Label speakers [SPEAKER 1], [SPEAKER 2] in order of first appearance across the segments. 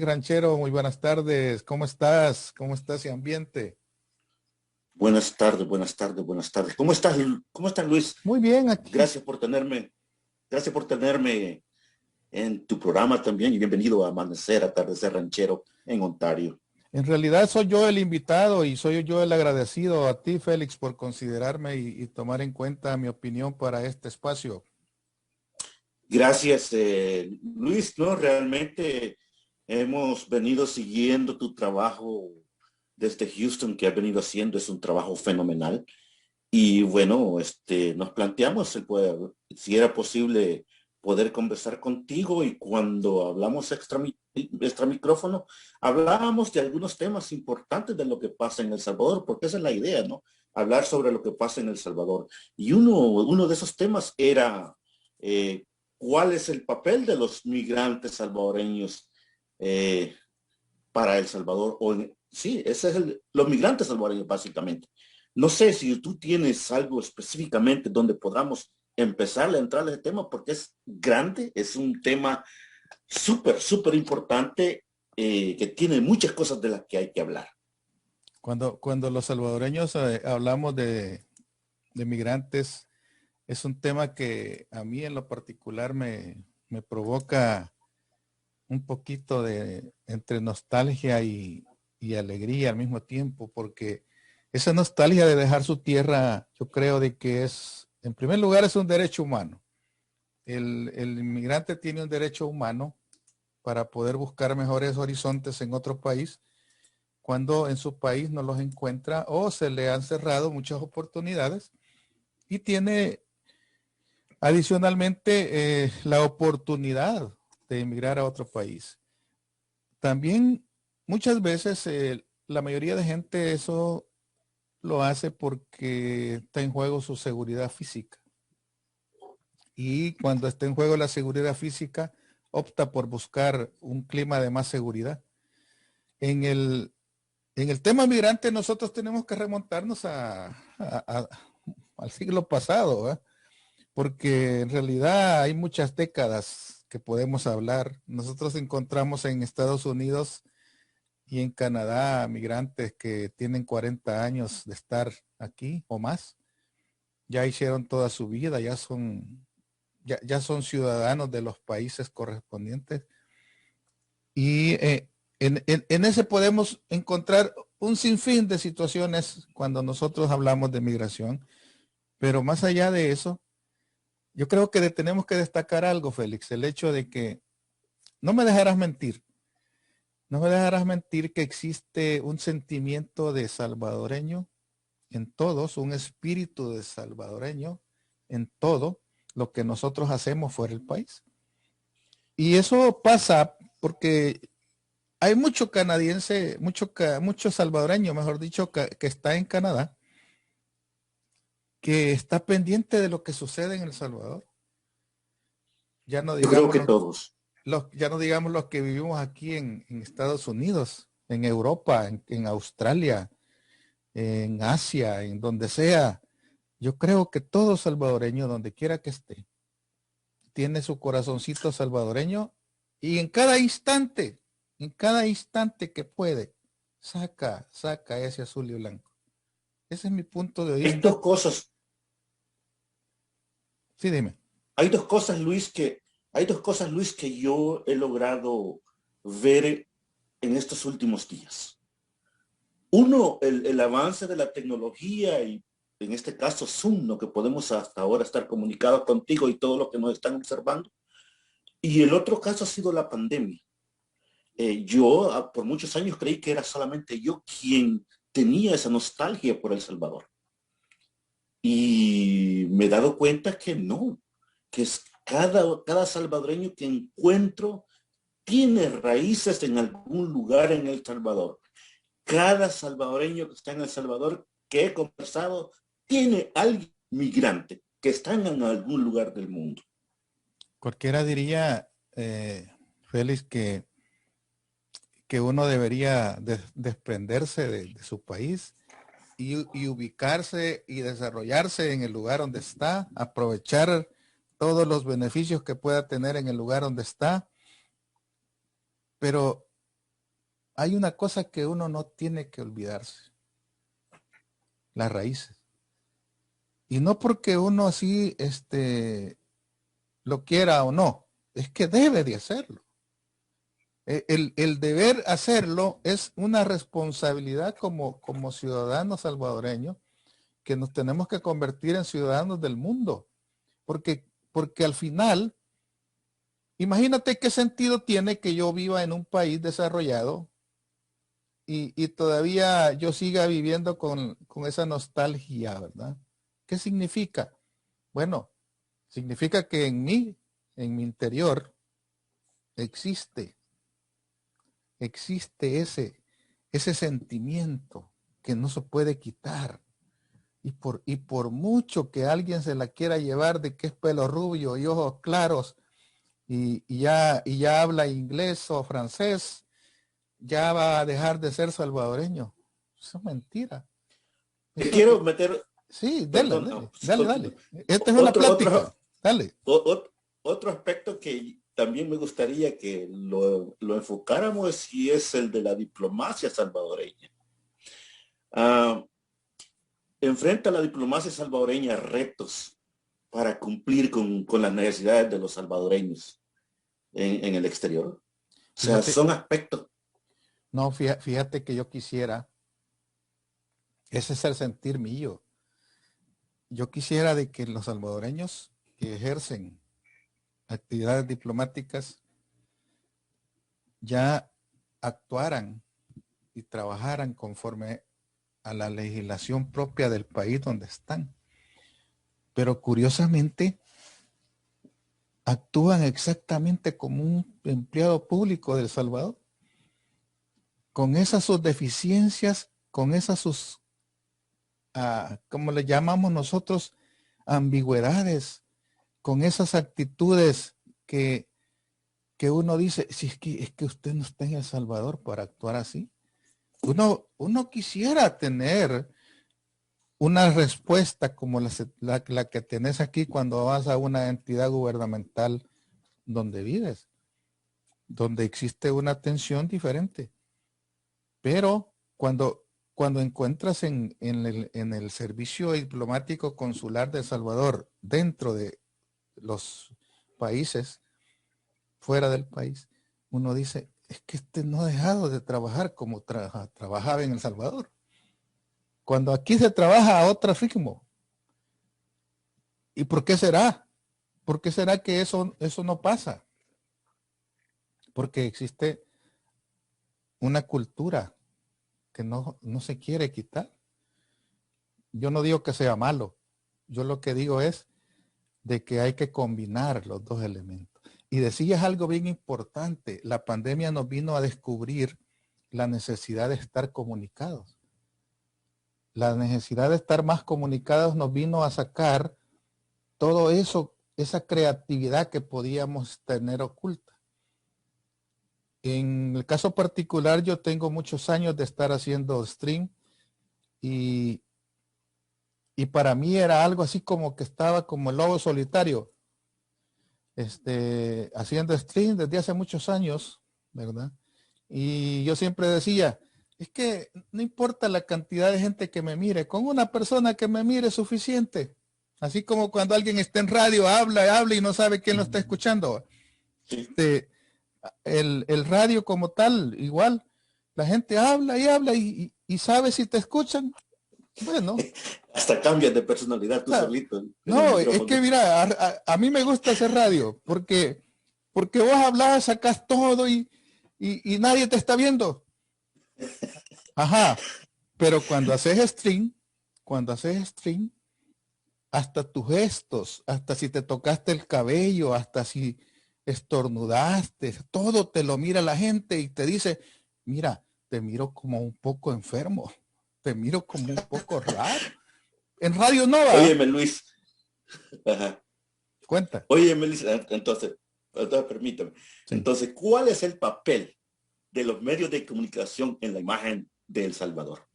[SPEAKER 1] Félix Ranchero, muy buenas tardes. ¿Cómo estás? ¿Cómo está ese ambiente?
[SPEAKER 2] Buenas tardes, buenas tardes, buenas tardes. ¿Cómo estás? ¿Cómo estás, Luis?
[SPEAKER 1] Muy bien aquí.
[SPEAKER 2] Gracias por tenerme en tu programa también y bienvenido a Amanecer, Atardecer Ranchero en Ontario.
[SPEAKER 1] En realidad soy yo el invitado y soy yo el agradecido a ti, Félix, por considerarme y tomar en cuenta mi opinión para este espacio.
[SPEAKER 2] Gracias, Luis. No, realmente hemos venido siguiendo tu trabajo desde Houston que has venido haciendo. Es un trabajo fenomenal. Y bueno, nos planteamos si era posible poder conversar contigo y cuando hablamos extra micrófono, hablábamos de algunos temas importantes de lo que pasa en El Salvador, porque esa es la idea, ¿no? Hablar sobre lo que pasa en El Salvador. Y uno de esos temas era cuál es el papel de los migrantes salvadoreños eh, para El Salvador. Sí, ese es los migrantes salvadoreños básicamente. No sé si tú tienes algo específicamente donde podamos empezar a entrar en el tema porque es grande, es un tema súper, súper importante que tiene muchas cosas de las que hay que hablar.
[SPEAKER 1] Cuando los salvadoreños hablamos de migrantes, es un tema que a mí en lo particular me provoca un poquito de entre nostalgia y alegría al mismo tiempo, porque esa nostalgia de dejar su tierra, yo creo de que es, en primer lugar, es un derecho humano. El inmigrante tiene un derecho humano para poder buscar mejores horizontes en otro país cuando en su país no los encuentra o se le han cerrado muchas oportunidades y tiene adicionalmente la oportunidad de emigrar a otro país. También muchas veces la mayoría de gente eso lo hace porque está en juego su seguridad física. Y cuando está en juego la seguridad física, opta por buscar un clima de más seguridad. En el, en el tema migrante nosotros tenemos que remontarnos al siglo pasado, ¿eh? Porque en realidad hay muchas décadas que podemos hablar. Nosotros encontramos en Estados Unidos y en Canadá migrantes que tienen 40 años de estar aquí o más. Ya hicieron toda su vida, ya son ciudadanos de los países correspondientes. Y en ese podemos encontrar un sinfín de situaciones cuando nosotros hablamos de migración. Pero más allá de eso, yo creo que tenemos que destacar algo, Félix, el hecho de que no me dejarás mentir, no me dejarás mentir que existe un sentimiento de salvadoreño en todos, un espíritu de salvadoreño en todo lo que nosotros hacemos fuera del país. Y eso pasa porque hay mucho canadiense, mucho salvadoreño, mejor dicho, que está en Canadá, que está pendiente de lo que sucede en El Salvador. Ya no
[SPEAKER 2] Yo creo
[SPEAKER 1] digamos
[SPEAKER 2] que todos.
[SPEAKER 1] ya no digamos los que vivimos aquí en Estados Unidos, en Europa, en Australia, en Asia, en donde sea. Yo creo que todo salvadoreño, donde quiera que esté, tiene su corazoncito salvadoreño y en cada instante que puede, saca ese azul y blanco. Ese es mi punto de
[SPEAKER 2] Hay dos
[SPEAKER 1] vista.
[SPEAKER 2] cosas,
[SPEAKER 1] Sí, dime.
[SPEAKER 2] hay dos cosas, hay dos cosas, Luis, que yo he logrado ver en estos últimos días. Uno, el avance de la tecnología y en este caso Zoom, ¿no? Que podemos hasta ahora estar comunicados contigo y todo lo que nos están observando. Y el otro caso ha sido la pandemia. Por muchos años creí que era solamente yo quien tenía esa nostalgia por El Salvador. Y me he dado cuenta que no, que es cada salvadoreño que encuentro tiene raíces en algún lugar en El Salvador. Cada salvadoreño que está en El Salvador que he conversado tiene alguien migrante que está en algún lugar del mundo.
[SPEAKER 1] Cualquiera diría, Félix, que uno debería desprenderse de su país y ubicarse y desarrollarse en el lugar donde está, aprovechar todos los beneficios que pueda tener en el lugar donde está, pero hay una cosa que uno no tiene que olvidarse, las raíces. Y no porque uno así lo quiera o no, es que debe de hacerlo. El deber hacerlo es una responsabilidad como ciudadanos salvadoreños, que nos tenemos que convertir en ciudadanos del mundo. Porque al final, imagínate qué sentido tiene que yo viva en un país desarrollado y todavía yo siga viviendo con esa nostalgia, ¿verdad? ¿Qué significa? Bueno, significa que en mi interior, existe, existe ese sentimiento que no se puede quitar. Y por mucho que alguien se la quiera llevar de que es pelo rubio y ojos claros y ya habla inglés o francés, ya va a dejar de ser salvadoreño. Eso es mentira.
[SPEAKER 2] Te
[SPEAKER 1] Eso,
[SPEAKER 2] quiero meter,
[SPEAKER 1] sí, dale,
[SPEAKER 2] perdón,
[SPEAKER 1] dale, dale, dale. Esta es una
[SPEAKER 2] otro, otro,
[SPEAKER 1] plática. Dale.
[SPEAKER 2] otro aspecto que también me gustaría que lo enfocáramos y es el de la diplomacia salvadoreña. Ah, enfrenta la diplomacia salvadoreña retos para cumplir con las necesidades de los salvadoreños en el exterior. O sea,
[SPEAKER 1] Fíjate,
[SPEAKER 2] son aspectos.
[SPEAKER 1] no, fíjate que yo quisiera, ese es el sentir mío. Yo quisiera de que los salvadoreños que ejercen actividades diplomáticas ya actuaran y trabajaran conforme a la legislación propia del país donde están. Pero curiosamente actúan exactamente como un empleado público de El Salvador, con esas sus deficiencias, con esas sus, como le llamamos nosotros, ambigüedades, con esas actitudes que uno dice, si es que usted no está en El Salvador para actuar así. Uno quisiera tener una respuesta como la que tenés aquí cuando vas a una entidad gubernamental donde vives, donde existe una atención diferente. Pero cuando encuentras en el servicio diplomático consular de El Salvador, dentro de los países, fuera del país, uno dice, es que no ha dejado de trabajar como trabajaba en El Salvador. Cuando aquí se trabaja a otro ritmo. ¿Y por qué será? ¿Por qué será que eso no pasa? Porque existe una cultura que no se quiere quitar. Yo no digo que sea malo. Yo lo que digo es de que hay que combinar los dos elementos. Y decías algo bien importante. La pandemia nos vino a descubrir la necesidad de estar comunicados. La necesidad de estar más comunicados nos vino a sacar todo eso, esa creatividad que podíamos tener oculta. En el caso particular, yo tengo muchos años de estar haciendo stream y, y para mí era algo así como que estaba como el lobo solitario, haciendo stream desde hace muchos años, ¿verdad? Y yo siempre decía, es que no importa la cantidad de gente que me mire, con una persona que me mire es suficiente. Así como cuando alguien está en radio, habla y no sabe quién lo está escuchando.
[SPEAKER 2] Sí.
[SPEAKER 1] El radio como tal, igual, la gente habla y sabe si te escuchan. Bueno,
[SPEAKER 2] Hasta cambias de personalidad tú solito en el
[SPEAKER 1] no, es
[SPEAKER 2] micrófono.
[SPEAKER 1] que mira, a mí me gusta hacer radio porque vos hablas, sacas todo y nadie te está viendo. Ajá, pero cuando haces stream, hasta tus gestos, hasta si te tocaste el cabello, hasta si estornudaste, todo te lo mira la gente y te dice, mira, te miro como un poco enfermo, te miro como un poco raro. En radio no va,
[SPEAKER 2] Óyeme, Luis. Ajá.
[SPEAKER 1] cuenta.
[SPEAKER 2] Óyeme, Luis. Entonces, permítame.
[SPEAKER 1] Sí.
[SPEAKER 2] Entonces, ¿cuál es el papel de los medios de comunicación en la imagen de El Salvador?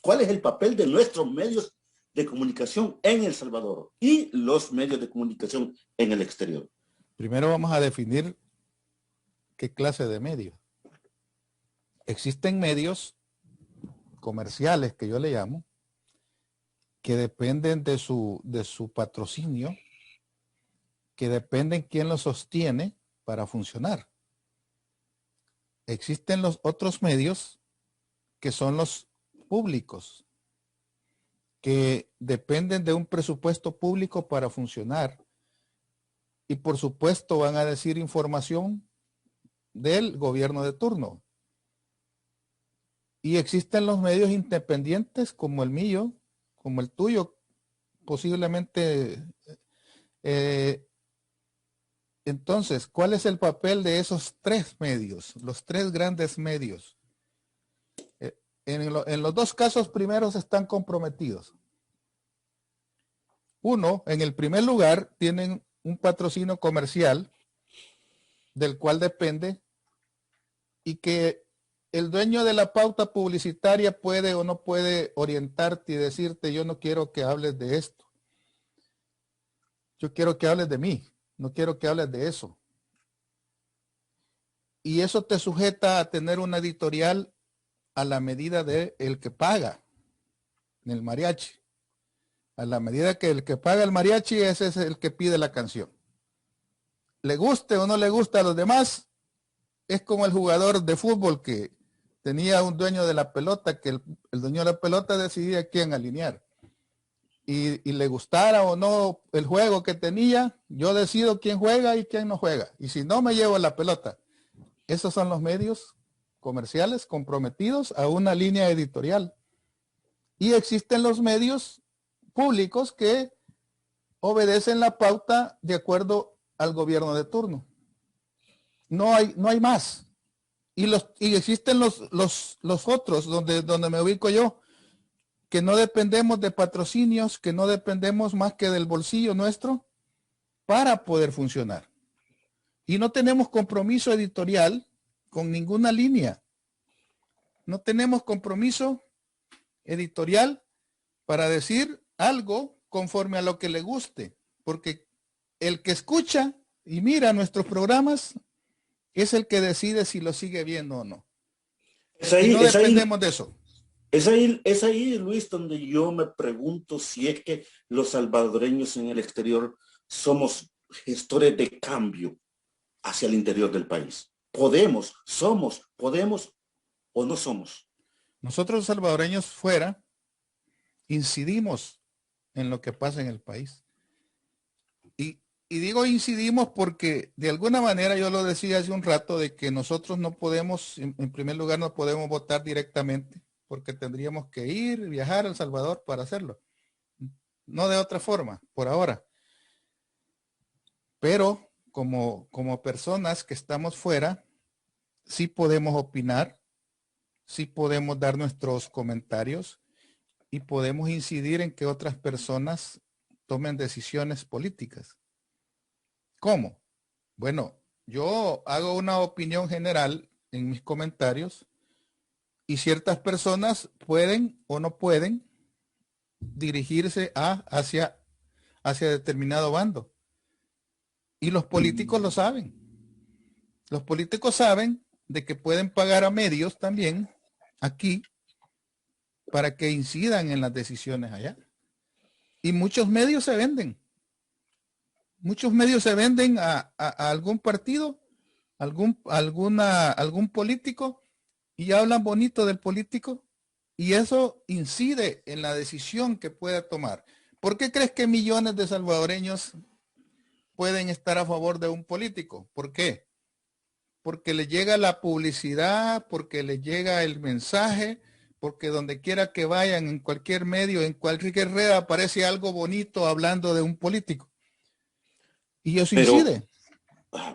[SPEAKER 2] ¿Cuál es el papel de nuestros medios de comunicación en El Salvador y los medios de comunicación en el exterior?
[SPEAKER 1] Primero vamos a definir qué clase de medio. Existen medios comerciales, que yo le llamo, que dependen de su patrocinio, que dependen quién los sostiene para funcionar. Existen los otros medios que son los públicos, que dependen de un presupuesto público para funcionar y por supuesto van a decir información del gobierno de turno. Y existen los medios independientes como el mío, como el tuyo, posiblemente. Entonces, ¿cuál es el papel de esos tres medios, los tres grandes medios? En los dos casos primeros están comprometidos. Uno, en el primer lugar, tienen un patrocinio comercial del cual depende y que el dueño de la pauta publicitaria puede o no puede orientarte y decirte, yo no quiero que hables de esto. Yo quiero que hables de mí, no quiero que hables de eso. Y eso te sujeta a tener una editorial a la medida de el que paga en el mariachi. A la medida que el que paga el mariachi, ese es el que pide la canción. Le guste o no le gusta a los demás, es como el jugador de fútbol que tenía un dueño de la pelota, que el dueño de la pelota decidía quién alinear. Y le gustara o no el juego que tenía, yo decido quién juega y quién no juega. Y si no, me llevo la pelota. Esos son los medios comerciales comprometidos a una línea editorial. Y existen los medios públicos que obedecen la pauta de acuerdo al gobierno de turno. No hay más. Y existen los otros donde me ubico yo, que no dependemos de patrocinios, que no dependemos más que del bolsillo nuestro para poder funcionar. Y no tenemos compromiso editorial con ninguna línea. No tenemos compromiso editorial para decir algo conforme a lo que le guste, porque el que escucha y mira nuestros programas es el que decide si lo sigue viendo o no. Y no dependemos de eso.
[SPEAKER 2] Es ahí, Luis, donde yo me pregunto si es que los salvadoreños en el exterior somos gestores de cambio hacia el interior del país. Podemos o no somos.
[SPEAKER 1] Nosotros los salvadoreños fuera incidimos en lo que pasa en el país. Y digo incidimos porque de alguna manera yo lo decía hace un rato de que nosotros no podemos, en primer lugar no podemos votar directamente porque tendríamos que ir, viajar a El Salvador para hacerlo. No de otra forma, por ahora. Pero como personas que estamos fuera, sí podemos opinar, sí podemos dar nuestros comentarios y podemos incidir en que otras personas tomen decisiones políticas. ¿Cómo? Bueno, yo hago una opinión general en mis comentarios y ciertas personas pueden o no pueden dirigirse hacia determinado bando. Y los políticos lo saben. Los políticos saben de que pueden pagar a medios también aquí para que incidan en las decisiones allá. Y muchos medios se venden. Muchos medios se venden a algún partido, algún político y hablan bonito del político y eso incide en la decisión que pueda tomar. ¿Por qué crees que millones de salvadoreños pueden estar a favor de un político? ¿Por qué? Porque le llega la publicidad, porque le llega el mensaje, porque donde quiera que vayan, en cualquier medio, en cualquier red, aparece algo bonito hablando de un político. Y eso incide.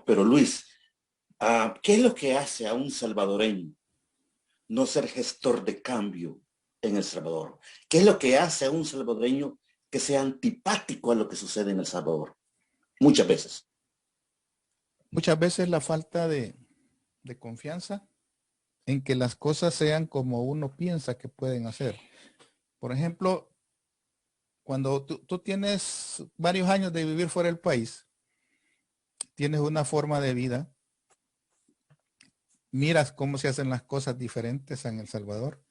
[SPEAKER 2] Pero Luis, ¿qué es lo que hace a un salvadoreño no ser gestor de cambio en El Salvador? ¿Qué es lo que hace a un salvadoreño que sea antipático a lo que sucede en El Salvador? Muchas veces.
[SPEAKER 1] Muchas veces la falta de confianza en que las cosas sean como uno piensa que pueden hacer. Por ejemplo, cuando tú tienes varios años de vivir fuera del país, tienes una forma de vida miras cómo se hacen las cosas diferentes en El Salvador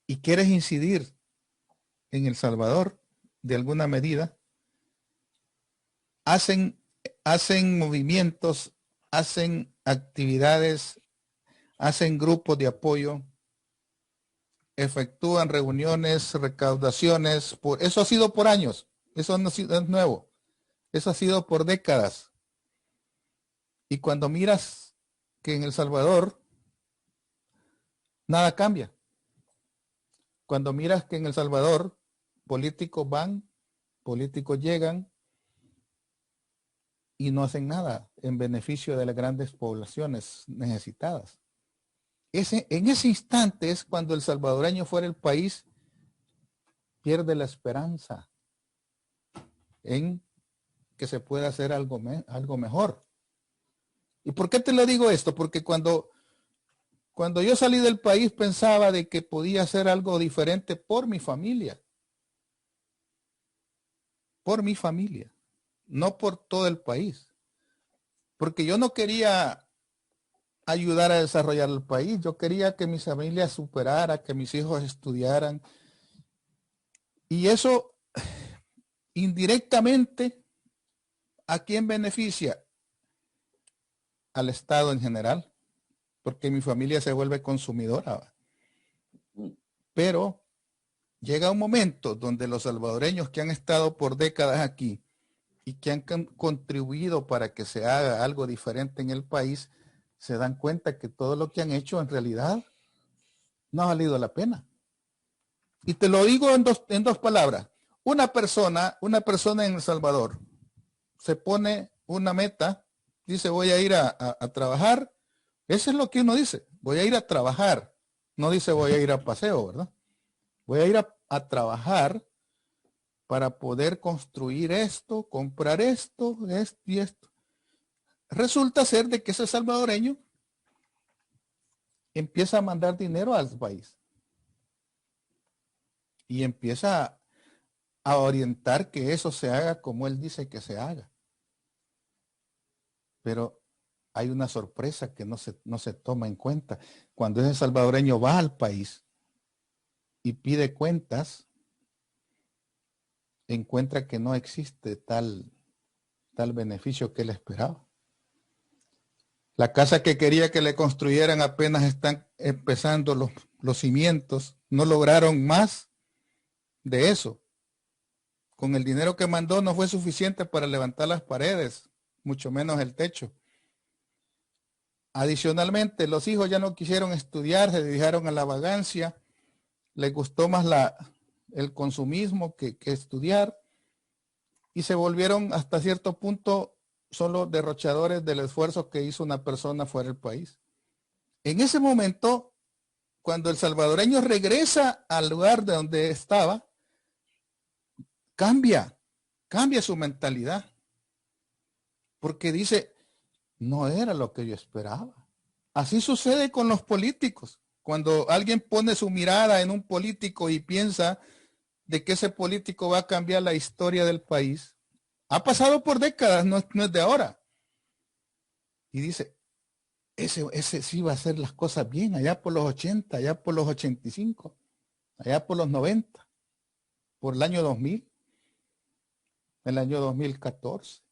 [SPEAKER 1] y quieres incidir en El Salvador de alguna medida, hacen, hacen movimientos, hacen actividades, hacen grupos de apoyo, efectúan reuniones, recaudaciones. Eso ha sido por años, eso no es nuevo, eso ha sido por décadas. Y cuando miras que en El Salvador nada cambia, cuando miras que en El Salvador políticos van, políticos llegan y no hacen nada en beneficio de las grandes poblaciones necesitadas. En ese instante es cuando el salvadoreño fuera el país pierde la esperanza en que se pueda hacer algo mejor. ¿Y por qué te lo digo esto? Porque cuando yo salí del país pensaba de que podía hacer algo diferente por mi familia, no por todo el país. Porque yo no quería ayudar a desarrollar el país, yo quería que mi familia superara, que mis hijos estudiaran. Y eso indirectamente, ¿a quién beneficia? Al Estado en general, porque mi familia se vuelve consumidora. Pero llega un momento donde los salvadoreños que han estado por décadas aquí y que han contribuido para que se haga algo diferente en el país, se dan cuenta que todo lo que han hecho en realidad no ha valido la pena. Y te lo digo en dos palabras. Una persona en El Salvador se pone una meta, dice voy a ir a trabajar. Eso es lo que uno dice, voy a ir a trabajar. No dice voy a ir a paseo, ¿verdad? Voy a ir a trabajar para poder construir esto, comprar esto y esto. Resulta ser de que ese salvadoreño empieza a mandar dinero al país y empieza a orientar que eso se haga como él dice que se haga. Pero hay una sorpresa que no se toma en cuenta. Cuando ese salvadoreño va al país y pide cuentas, encuentra que no existe tal beneficio que él esperaba. La casa que quería que le construyeran apenas están empezando los cimientos, no lograron más de eso. Con el dinero que mandó no fue suficiente para levantar las paredes, mucho menos el techo. Adicionalmente, los hijos ya no quisieron estudiar, se dedicaron a la vagancia, les gustó más el consumismo que estudiar y se volvieron hasta cierto punto solo derrochadores del esfuerzo que hizo una persona fuera del país. En ese momento, cuando el salvadoreño regresa al lugar de donde estaba, cambia su mentalidad, porque dice, no era lo que yo esperaba. Así sucede con los políticos. Cuando alguien pone su mirada en un político y piensa de que ese político va a cambiar la historia del país, ha pasado por décadas, no es de ahora. Y dice, ese sí va a hacer las cosas bien, allá por los 80, allá por los 85, allá por los 90, por el año 2000, el año 2014.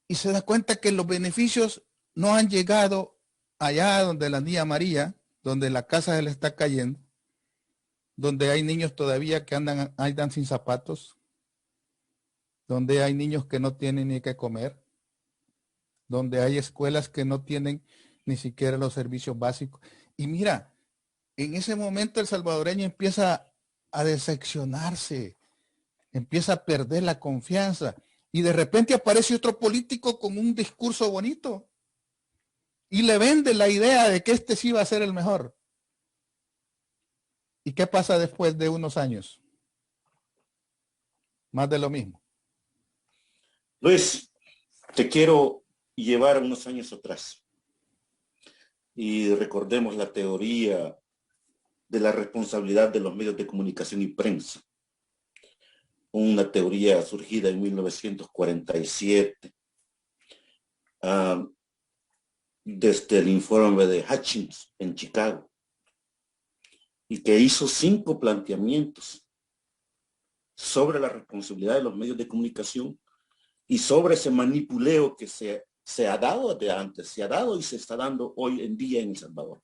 [SPEAKER 1] Y se da cuenta que los beneficios no han llegado allá donde la niña María, donde la casa se le está cayendo, donde hay niños todavía que andan sin zapatos, donde hay niños que no tienen ni qué comer, donde hay escuelas que no tienen ni siquiera los servicios básicos. Y mira, en ese momento el salvadoreño empieza a decepcionarse, empieza a perder la confianza y de repente aparece otro político con un discurso bonito y le vende la idea de que este sí va a ser el mejor. ¿Y qué pasa después de unos años? Más de lo mismo.
[SPEAKER 2] Luis, te quiero llevar unos años atrás y recordemos la teoría de la responsabilidad de los medios de comunicación y prensa, una teoría surgida en 1947. desde el informe de Hutchins en Chicago, y que hizo 5 planteamientos sobre la responsabilidad de los medios de comunicación y sobre ese manipuleo que se ha dado de antes, se ha dado y se está dando hoy en día en El Salvador.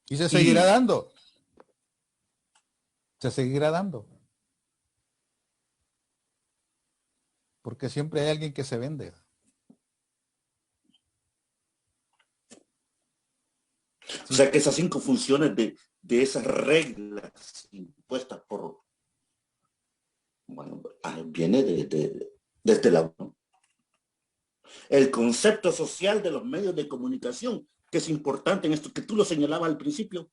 [SPEAKER 1] Y se seguirá dando. Se seguirá dando. Porque siempre hay alguien que se vende.
[SPEAKER 2] O sea que esas 5 funciones de esas reglas impuestas por, bueno, viene desde la ONU. El concepto social de los medios de comunicación, que es importante en esto, que tú lo señalabas al principio,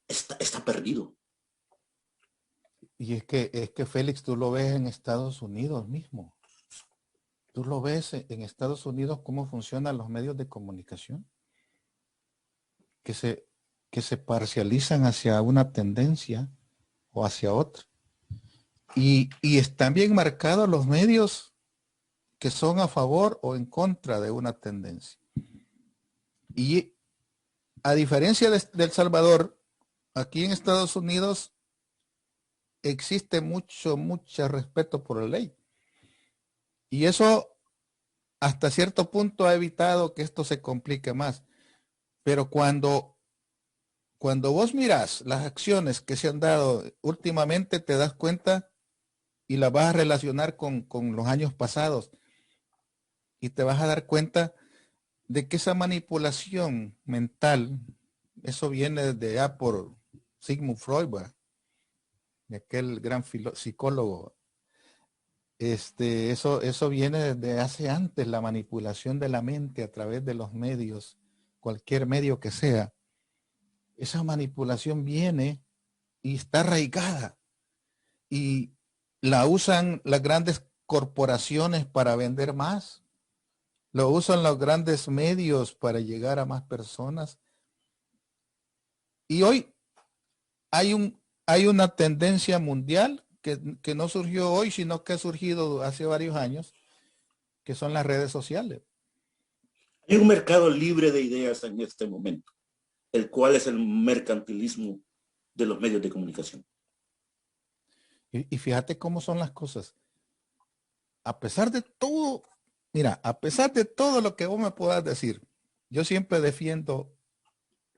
[SPEAKER 2] está perdido.
[SPEAKER 1] Y es que Félix, tú lo ves en Estados Unidos mismo. Tú lo ves en Estados Unidos cómo funcionan los medios de comunicación. Que se parcializan hacia una tendencia o hacia otra. Y están bien marcados los medios que son a favor o en contra de una tendencia. Y a diferencia de El Salvador, aquí en Estados Unidos existe mucho respeto por la ley. Y eso hasta cierto punto ha evitado que esto se complique más. Pero cuando vos mirás las acciones que se han dado últimamente, te das cuenta y las vas a relacionar con los años pasados. Y te vas a dar cuenta de que esa manipulación mental, eso viene de ya por Sigmund Freud, de aquel gran psicólogo. Eso viene desde hace antes, la manipulación de la mente a través de los medios, cualquier medio que sea. Esa manipulación viene y está arraigada y la usan las grandes corporaciones para vender más, lo usan los grandes medios para llegar a más personas. Y hoy hay una tendencia mundial que no surgió hoy, sino que ha surgido hace varios años, que son las redes sociales.
[SPEAKER 2] Hay un mercado libre de ideas en este momento, el cual es el mercantilismo de los medios de comunicación.
[SPEAKER 1] Y fíjate cómo son las cosas. A pesar de todo, mira, a pesar de todo lo que vos me puedas decir, yo siempre defiendo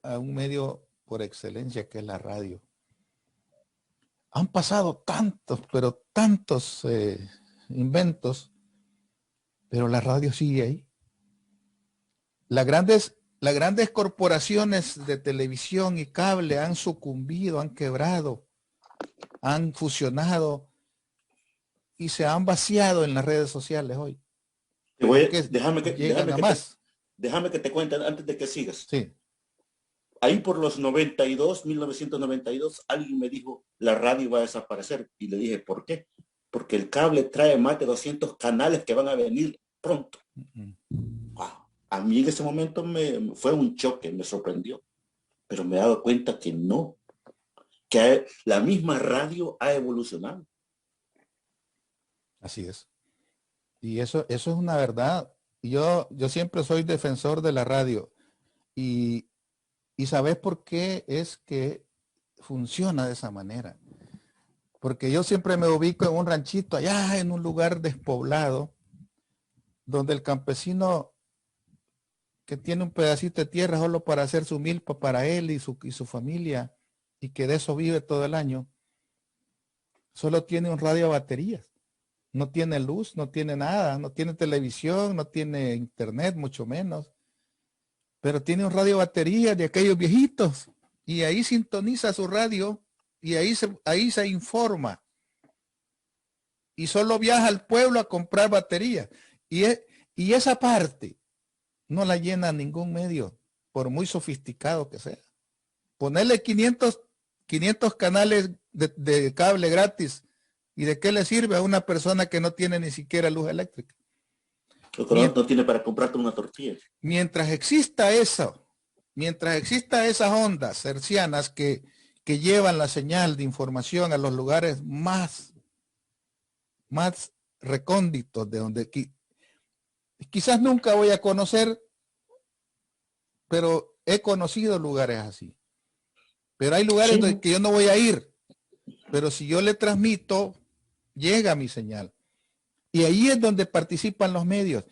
[SPEAKER 1] a un medio por excelencia que es la radio. Han pasado tantos, pero tantos inventos, pero la radio sigue ahí. Las grandes corporaciones de televisión y cable han sucumbido, han quebrado, han fusionado y se han vaciado en las redes sociales hoy.
[SPEAKER 2] Déjame que te cuente antes de que sigas.
[SPEAKER 1] Sí.
[SPEAKER 2] Ahí por los 1992, alguien me dijo, la radio va a desaparecer. Y le dije, ¿por qué? Porque el cable trae más de 200 canales que van a venir pronto. Wow. A mí en ese momento fue un choque, me sorprendió. Pero me he dado cuenta que no. Que la misma radio ha evolucionado.
[SPEAKER 1] Así es. Y eso es una verdad. Yo siempre soy defensor de la radio. Y ¿sabes por qué es que funciona de esa manera? Porque yo siempre me ubico en un ranchito allá, en un lugar despoblado, donde el campesino que tiene un pedacito de tierra solo para hacer su milpa para él y su familia, y que de eso vive todo el año, solo tiene un radio a baterías. No tiene luz, no tiene nada, no tiene televisión, no tiene internet, mucho menos. Pero tiene un radio a batería de aquellos viejitos. Y ahí sintoniza su radio y ahí se informa. Y solo viaja al pueblo a comprar baterías. Y esa parte no la llena ningún medio, por muy sofisticado que sea. Ponerle 500 canales de cable gratis. ¿Y de qué le sirve a una persona que no tiene ni siquiera luz eléctrica?
[SPEAKER 2] No tiene para comprarte una tortilla.
[SPEAKER 1] Mientras exista eso, mientras exista esas ondas hercianas que llevan la señal de información a los lugares más recónditos de donde Quizás nunca voy a conocer, pero he conocido lugares así. Pero hay lugares
[SPEAKER 2] Sí,
[SPEAKER 1] que yo no voy a ir, pero si yo le transmito, llega mi señal. Y ahí es donde participan los medios.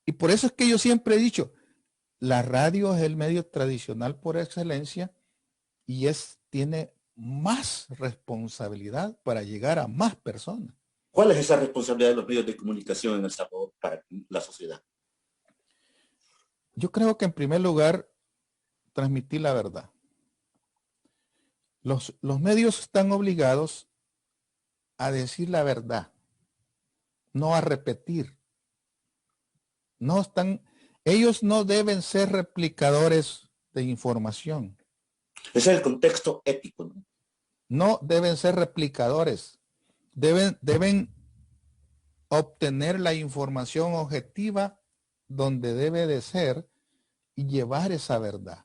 [SPEAKER 1] Y por eso es que yo siempre he dicho, la radio es el medio tradicional por excelencia y tiene más responsabilidad para llegar a más personas.
[SPEAKER 2] ¿cuál es esa responsabilidad de los medios de comunicación en El Salvador para la sociedad?
[SPEAKER 1] Yo creo que en primer lugar, transmitir la verdad. Los medios están obligados a decir la verdad, no a repetir. No están, ellos no deben ser replicadores de información.
[SPEAKER 2] Ese es el contexto ético, ¿no?
[SPEAKER 1] No deben ser replicadores. Deben obtener la información objetiva donde debe de ser y llevar esa verdad.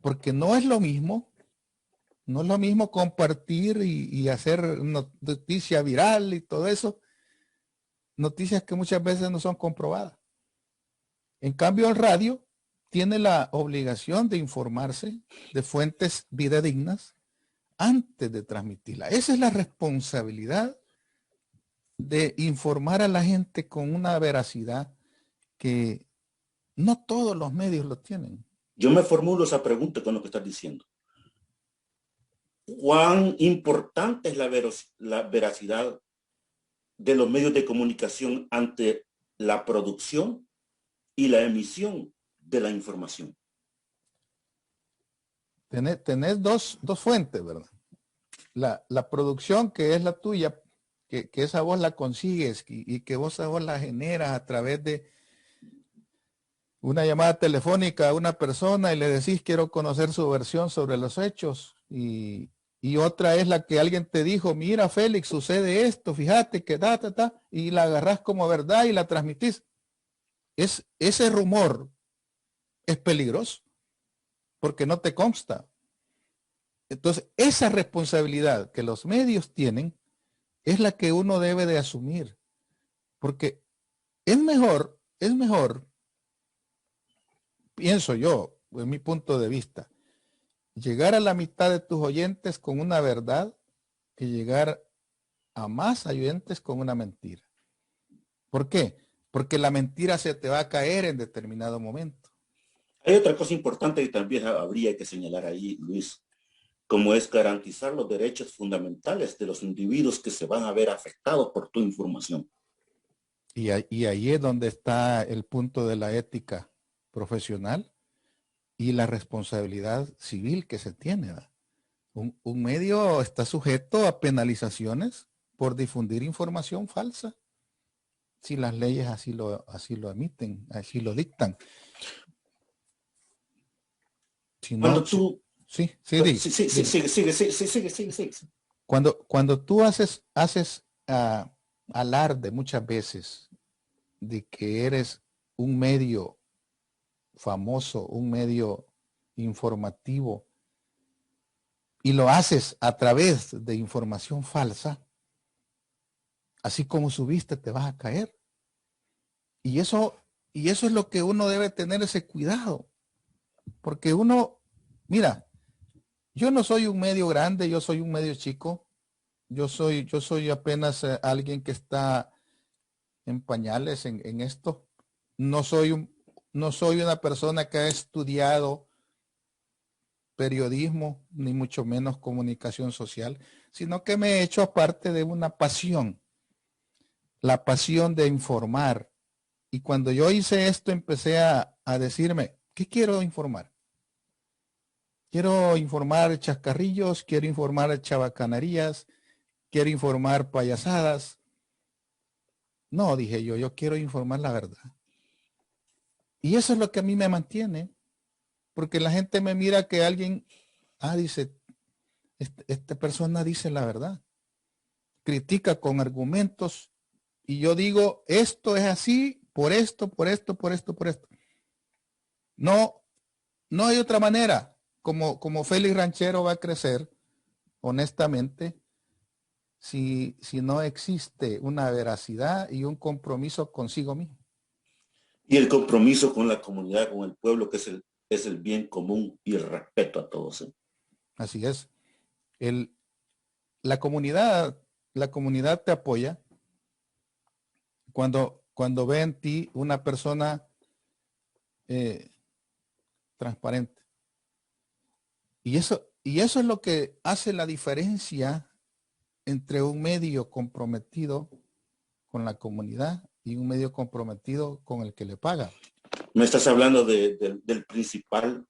[SPEAKER 1] Porque no es lo mismo compartir y hacer noticia viral y todo eso, noticias que muchas veces no son comprobadas. En cambio, el radio tiene la obligación de informarse de fuentes fidedignas antes de transmitirla. Esa es la responsabilidad de informar a la gente con una veracidad que no todos los medios lo tienen.
[SPEAKER 2] Yo me formulo esa pregunta con lo que estás diciendo. ¿Cuán importante es la veracidad de los medios de comunicación ante la producción y la emisión de la información?
[SPEAKER 1] Tenés dos fuentes, ¿verdad? La producción que es la tuya, que esa vos la consigues y que vos la generas a través de una llamada telefónica a una persona y le decís quiero conocer su versión sobre los hechos y otra es la que alguien te dijo, mira Félix, sucede esto, fíjate que y la agarrás como verdad y la transmitís. Ese rumor es peligroso porque no te consta. Entonces, esa responsabilidad que los medios tienen es la que uno debe de asumir, porque es mejor, pienso yo, en mi punto de vista, llegar a la mitad de tus oyentes con una verdad que llegar a más oyentes con una mentira. ¿Por qué? Porque la mentira se te va a caer en determinado momento.
[SPEAKER 2] Hay otra cosa importante que también habría que señalar ahí, Luis, como es garantizar los derechos fundamentales de los individuos que se van a ver afectados por tu información.
[SPEAKER 1] Y ahí es donde está el punto de la ética profesional y la responsabilidad civil que se tiene. ¿Verdad? Un medio está sujeto a penalizaciones por difundir información falsa si las leyes así lo emiten, así lo dictan. Si no,
[SPEAKER 2] Cuando tú...
[SPEAKER 1] sí, dime.
[SPEAKER 2] Sigue.
[SPEAKER 1] Cuando tú haces alarde muchas veces de que eres un medio famoso, un medio informativo, y lo haces a través de información falsa, así como subiste, te vas a caer. Y eso es lo que uno debe tener ese cuidado. Porque uno, mira, yo no soy un medio grande, yo soy un medio chico. Yo soy apenas alguien que está en pañales en esto. No soy no soy una persona que ha estudiado periodismo, ni mucho menos comunicación social, sino que me he hecho aparte de una pasión, la pasión de informar. Y cuando yo hice esto, empecé a decirme, ¿qué quiero informar? Quiero informar chascarrillos, quiero informar chabacanerías, quiero informar payasadas. No, dije yo quiero informar la verdad. Y eso es lo que a mí me mantiene, porque la gente me mira que alguien, dice, esta persona dice la verdad, critica con argumentos y yo digo, esto es así, por esto, por esto, por esto, por esto. No, no hay otra manera. Como Félix Ranchero va a crecer, honestamente, si no existe una veracidad y un compromiso consigo mismo.
[SPEAKER 2] Y el compromiso con la comunidad, con el pueblo, que es el bien común y el respeto a todos, ¿eh?
[SPEAKER 1] Así es. El, la comunidad, la comunidad te apoya cuando ve en ti una persona eh, transparente. Y eso es lo que hace la diferencia entre un medio comprometido con la comunidad y un medio comprometido con el que le paga.
[SPEAKER 2] Me estás hablando del principal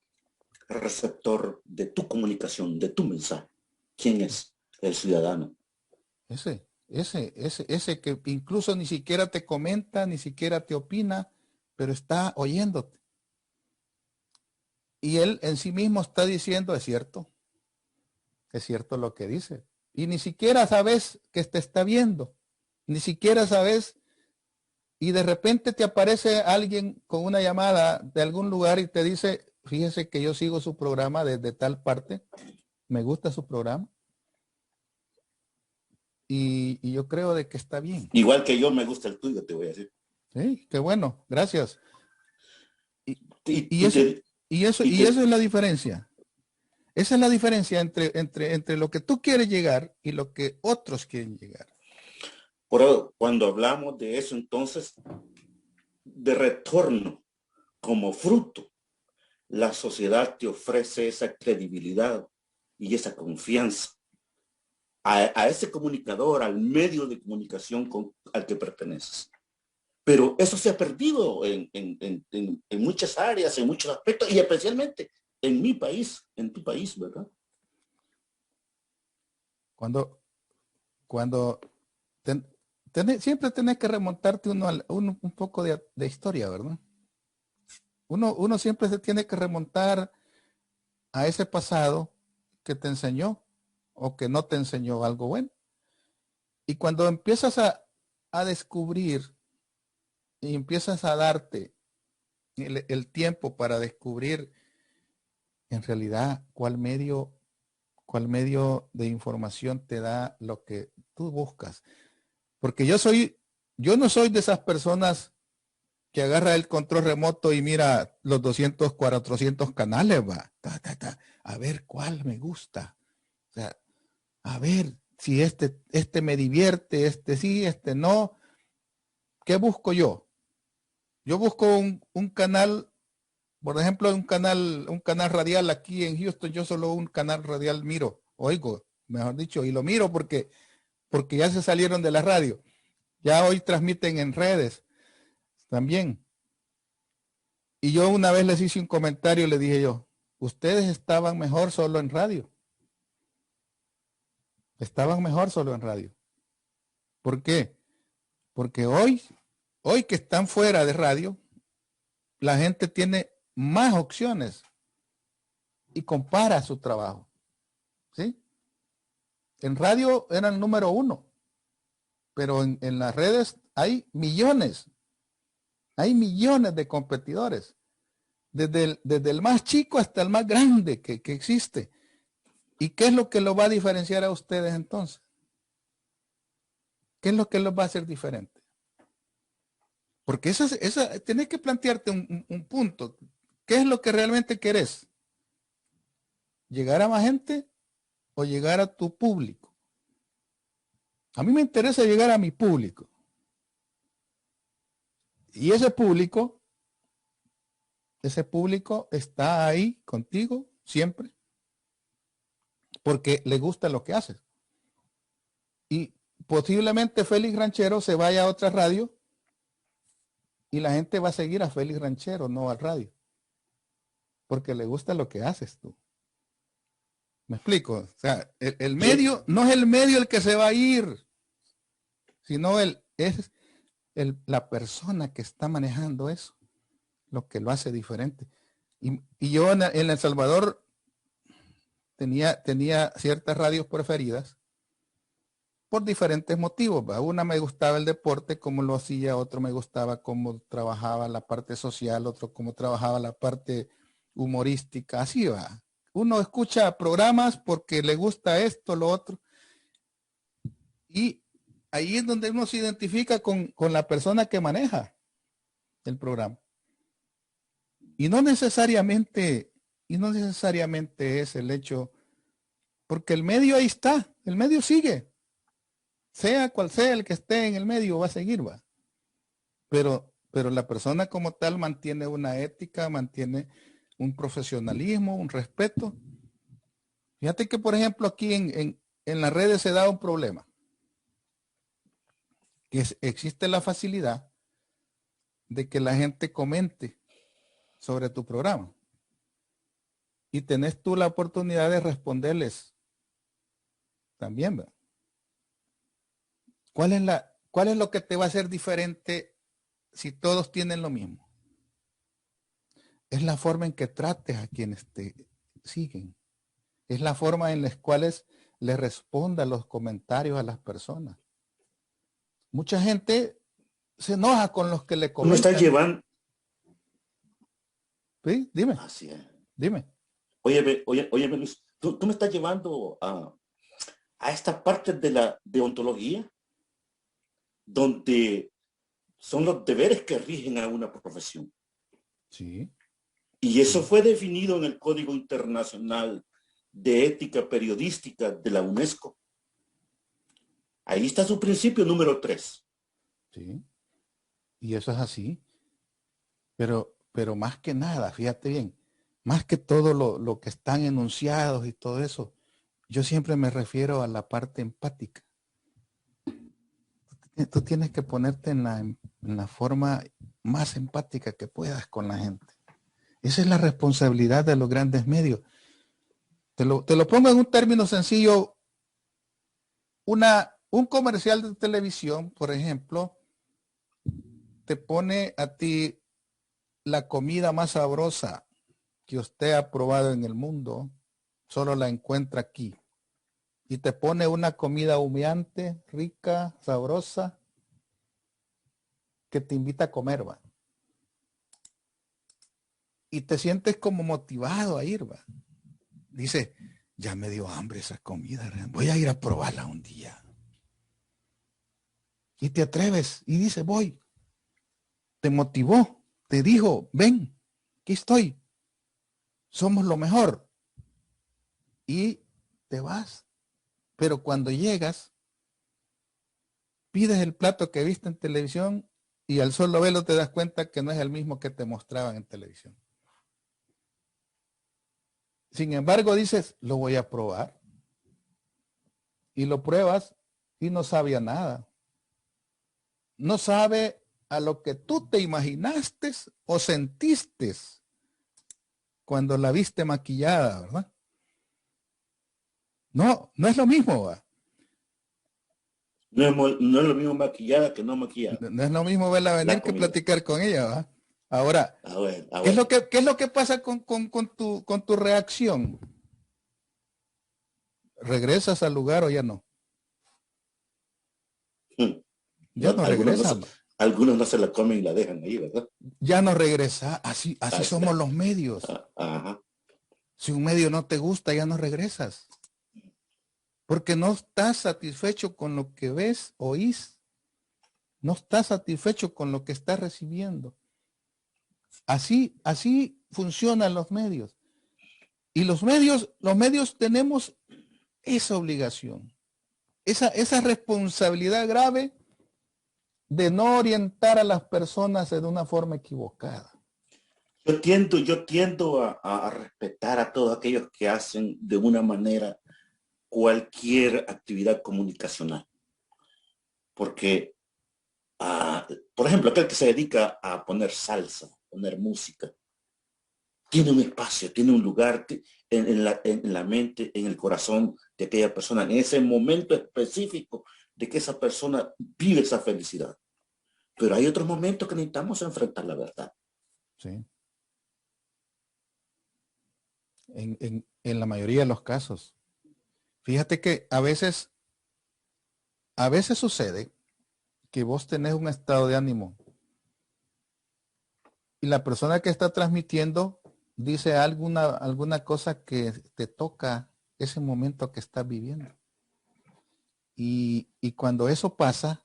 [SPEAKER 2] receptor de tu comunicación, de tu mensaje. ¿Quién es? El ciudadano.
[SPEAKER 1] Ese que incluso ni siquiera te comenta, ni siquiera te opina, pero está oyéndote. Y él en sí mismo está diciendo, es cierto lo que dice. Y ni siquiera sabes que te está viendo, ni siquiera sabes, y de repente te aparece alguien con una llamada de algún lugar y te dice, fíjese que yo sigo su programa desde tal parte, me gusta su programa, y yo creo de que está bien.
[SPEAKER 2] Igual que yo me gusta el tuyo, te voy a decir.
[SPEAKER 1] Sí, qué bueno, gracias. Y, y,
[SPEAKER 2] Y,
[SPEAKER 1] y
[SPEAKER 2] y
[SPEAKER 1] eso,
[SPEAKER 2] te, y
[SPEAKER 1] y eso
[SPEAKER 2] te,
[SPEAKER 1] es la diferencia. Esa es la diferencia entre lo que tú quieres llegar y lo que otros quieren llegar.
[SPEAKER 2] cuando hablamos de eso, entonces, de retorno como fruto, la sociedad te ofrece esa credibilidad y esa confianza a ese comunicador, al medio de comunicación al que perteneces. Pero eso se ha perdido en muchas áreas, en muchos aspectos, y especialmente en mi país, en tu país, ¿verdad?
[SPEAKER 1] Cuando, cuando siempre tenés que remontarte un poco de historia, ¿verdad? Uno siempre se tiene que remontar a ese pasado que te enseñó o que no te enseñó algo bueno. Y cuando empiezas a descubrir y empiezas a darte el tiempo para descubrir en realidad cuál medio de información te da lo que tú buscas. Porque yo no soy de esas personas que agarra el control remoto y mira los 200, 400 canales, va. A ver cuál me gusta. O sea, a ver si este me divierte, este sí, este no. ¿Qué busco yo? Yo busco un canal, por ejemplo, un canal radial aquí en Houston. Yo solo un canal radial miro, oigo, mejor dicho, y lo miro porque ya se salieron de la radio. Ya hoy transmiten en redes también. Y yo una vez les hice un comentario, le dije yo, ustedes estaban mejor solo en radio. Estaban mejor solo en radio. ¿Por qué? Porque hoy que están fuera de radio, la gente tiene más opciones y compara su trabajo. ¿Sí? En radio eran número uno, pero en las redes hay millones de competidores, desde el más chico hasta el más grande que existe. ¿Y qué es lo que lo va a diferenciar a ustedes entonces? ¿Qué es lo que los va a hacer diferente? Porque tenés que plantearte un punto. ¿Qué es lo que realmente querés? ¿Llegar a más gente o llegar a tu público? A mí me interesa llegar a mi público. Y ese público está ahí contigo siempre porque le gusta lo que haces. Y posiblemente Félix Ranchero se vaya a otra radio y la gente va a seguir a Félix Ranchero, no al radio, porque le gusta lo que haces tú. ¿Me explico? O sea, el
[SPEAKER 2] Sí,
[SPEAKER 1] medio no es el medio el que se va a ir, sino la persona que está manejando eso, lo que lo hace diferente. Y yo en El Salvador tenía ciertas radios preferidas por diferentes motivos. ¿Va? Una me gustaba el deporte, como lo hacía, otro me gustaba cómo trabajaba la parte social, otro cómo trabajaba la parte humorística, así va. Uno escucha programas porque le gusta esto, lo otro, y ahí es donde uno se identifica con la persona que maneja. el programa. Y no necesariamente es el hecho, porque el medio ahí está, el medio sigue, sea cual sea el que esté en el medio, va a seguir, va. Pero la persona como tal mantiene una ética, mantiene un profesionalismo, un respeto. Fíjate que, por ejemplo, aquí en las redes se da un problema, que existe la facilidad de que la gente comente sobre tu programa y tenés tú la oportunidad de responderles también, ¿verdad? ¿Cuál es lo que te va a hacer diferente si todos tienen lo mismo? Es la forma en que trates a quienes te siguen. Es la forma en las cuales le responda los comentarios a las personas. Mucha gente se enoja con los que le
[SPEAKER 2] Tú me estás
[SPEAKER 1] comentan.
[SPEAKER 2] llevando,
[SPEAKER 1] ¿Sí? Dime,
[SPEAKER 2] así es.
[SPEAKER 1] dime.
[SPEAKER 2] Oye, Luis, tú me estás llevando a esta parte de la deontología, donde son los deberes que rigen a una profesión.
[SPEAKER 1] Sí,
[SPEAKER 2] Y eso
[SPEAKER 1] sí,
[SPEAKER 2] fue definido en el Código Internacional de Ética Periodística de la UNESCO. Ahí está su principio número 3.
[SPEAKER 1] sí. Y eso es así. Pero más que nada, fíjate bien, más que todo lo que están enunciados y todo eso, yo siempre me refiero a la parte empática. Tú tienes que ponerte en la forma más empática que puedas con la gente. Esa es la responsabilidad de los grandes medios. Te lo pongo en un término sencillo. Un comercial de televisión, por ejemplo, te pone a ti la comida más sabrosa que usted ha probado en el mundo, solo la encuentra aquí. Y te pone una comida humeante, rica, sabrosa, que te invita a comer, va. Y te sientes como motivado a ir, va. Dice, ya me dio hambre esa comida, voy a ir a probarla un día. Y te atreves y dice, voy. Te motivó, te dijo, ven, aquí estoy, somos lo mejor. Y te vas. Pero cuando llegas, pides el plato que viste en televisión y al solo verlo te das cuenta que no es el mismo que te mostraban en televisión. Sin embargo, dices, lo voy a probar. Y lo pruebas y no sabe a nada. No sabe a lo que tú te imaginaste o sentiste cuando la viste maquillada, ¿verdad? No, no es lo mismo, ¿va?
[SPEAKER 2] No es lo mismo maquillada que no maquillada,
[SPEAKER 1] No es lo mismo verla venir
[SPEAKER 2] la
[SPEAKER 1] que
[SPEAKER 2] comida.
[SPEAKER 1] platicar con ella, ¿va? Ahora,
[SPEAKER 2] Bueno.
[SPEAKER 1] ¿qué es lo que pasa con tu reacción? ¿Regresas al lugar o ya no? Ya
[SPEAKER 2] No,
[SPEAKER 1] no regresas.
[SPEAKER 2] algunos no se la comen y la dejan ahí, ¿verdad?
[SPEAKER 1] Ya no regresa. Así
[SPEAKER 2] Así,
[SPEAKER 1] somos los medios.
[SPEAKER 2] ajá.
[SPEAKER 1] Si un medio no te gusta, ya no regresas. Porque no estás satisfecho con lo que ves, oís. No estás satisfecho con lo que estás recibiendo. Así funcionan los medios. Y los medios tenemos esa obligación, esa responsabilidad grave de no orientar a las personas de una forma equivocada.
[SPEAKER 2] Yo tiendo a respetar a todos aquellos que hacen de una manera cualquier actividad comunicacional. Porque, por ejemplo, aquel que se dedica a poner salsa, poner música, tiene un espacio, tiene un lugar en la mente, en el corazón de aquella persona, en ese momento específico de que esa persona vive esa felicidad. Pero hay otros momentos que necesitamos enfrentar la verdad.
[SPEAKER 1] ¿Sí? En la mayoría de los casos. Fíjate que a veces sucede que vos tenés un estado de ánimo y la persona que está transmitiendo dice alguna cosa que te toca ese momento que estás viviendo. Y cuando eso pasa,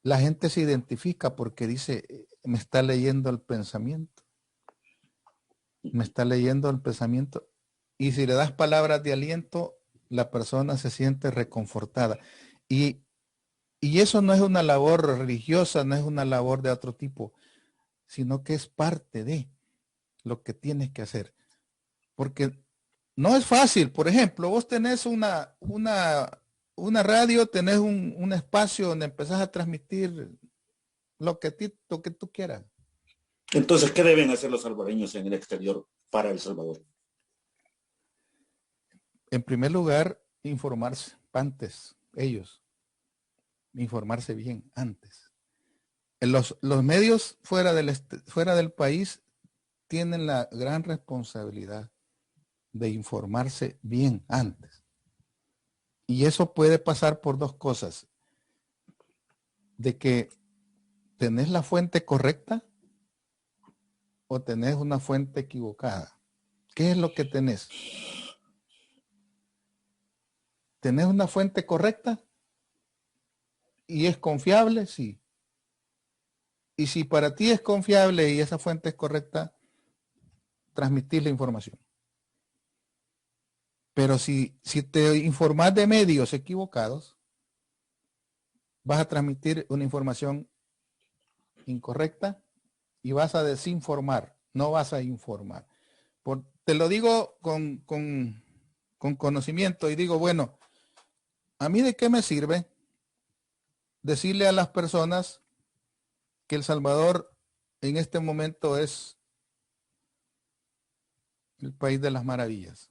[SPEAKER 1] la gente se identifica porque dice, me está leyendo el pensamiento. Me está leyendo el pensamiento. Y si le das palabras de aliento, la persona se siente reconfortada. Y, y eso no es una labor religiosa, no es una labor de otro tipo, sino que es parte de lo que tienes que hacer. Porque no es fácil. Por ejemplo, vos tenés una radio, tenés un espacio donde empezás a transmitir lo que tú quieras.
[SPEAKER 2] Entonces, ¿qué deben hacer los salvadoreños en el exterior para El Salvador?
[SPEAKER 1] En primer lugar, informarse antes, ellos, informarse bien antes. Los medios fuera del país tienen la gran responsabilidad de informarse bien antes. Y eso puede pasar por dos cosas. De que tenés la fuente correcta o tenés una fuente equivocada. ¿Qué es lo que tenés? ¿Tenés una fuente correcta? ¿Y es confiable? Sí. Y si para ti es confiable y esa fuente es correcta, transmitir la información. Pero si te informas de medios equivocados, vas a transmitir una información incorrecta y vas a desinformar, no vas a informar. Te lo digo con conocimiento y digo, bueno, ¿a mí de qué me sirve decirle a las personas que El Salvador en este momento es el país de las maravillas?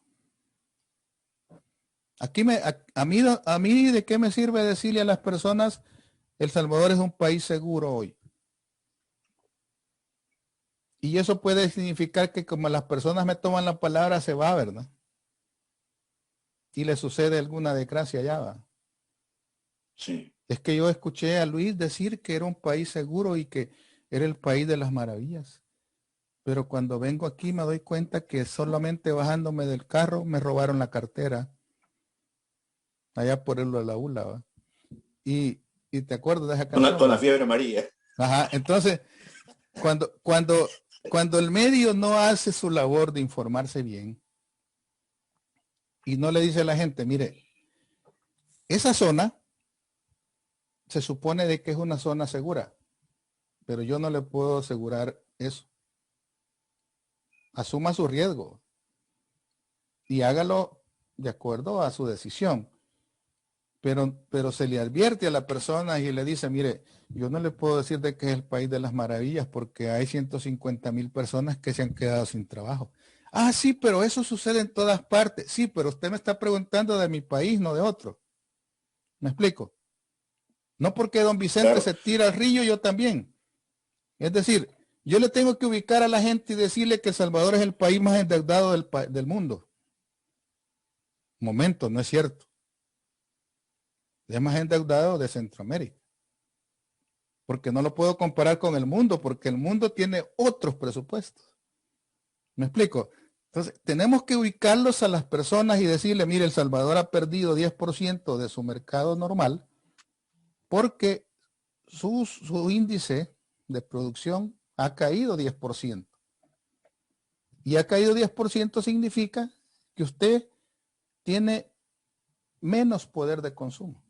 [SPEAKER 1] A mí de qué me sirve decirle a las personas El Salvador es un país seguro hoy. Y eso puede significar que como las personas me toman la palabra se va, ¿verdad? Y le sucede alguna desgracia allá, ¿va?
[SPEAKER 2] Sí.
[SPEAKER 1] Es que yo escuché a Luis decir que era un país seguro y que era el país de las maravillas. Pero cuando vengo aquí me doy cuenta que solamente bajándome del carro me robaron la cartera. Allá por el de la ULA, ¿va? Y te acuerdas de esa canción,
[SPEAKER 2] Con la
[SPEAKER 1] ¿va?
[SPEAKER 2] fiebre amarilla.
[SPEAKER 1] Ajá. Entonces, cuando, cuando, cuando el medio no hace su labor de informarse bien y no le dice a la gente, mire, esa zona se supone de que es una zona segura, pero yo no le puedo asegurar eso. Asuma su riesgo y hágalo de acuerdo a su decisión. Pero se le advierte a la persona y le dice, mire, yo no le puedo decir de que es el país de las maravillas porque hay 150,000 personas que se han quedado sin trabajo. Ah, sí, pero eso sucede en todas partes. Sí, pero usted me está preguntando de mi país, no de otro. ¿Me explico? No porque don Vicente
[SPEAKER 2] Claro.
[SPEAKER 1] se tira al río, yo también. Es decir, yo le tengo que ubicar a la gente y decirle que El Salvador es el país más endeudado del mundo. Momento, no es cierto. Es más endeudado de Centroamérica. Porque no lo puedo comparar con el mundo, porque el mundo tiene otros presupuestos. ¿Me explico? Entonces, tenemos que ubicarlos a las personas y decirle, mire, El Salvador ha perdido 10% de su mercado normal porque su índice de producción ha caído 10%. Y ha caído 10% significa que usted tiene menos poder de consumo.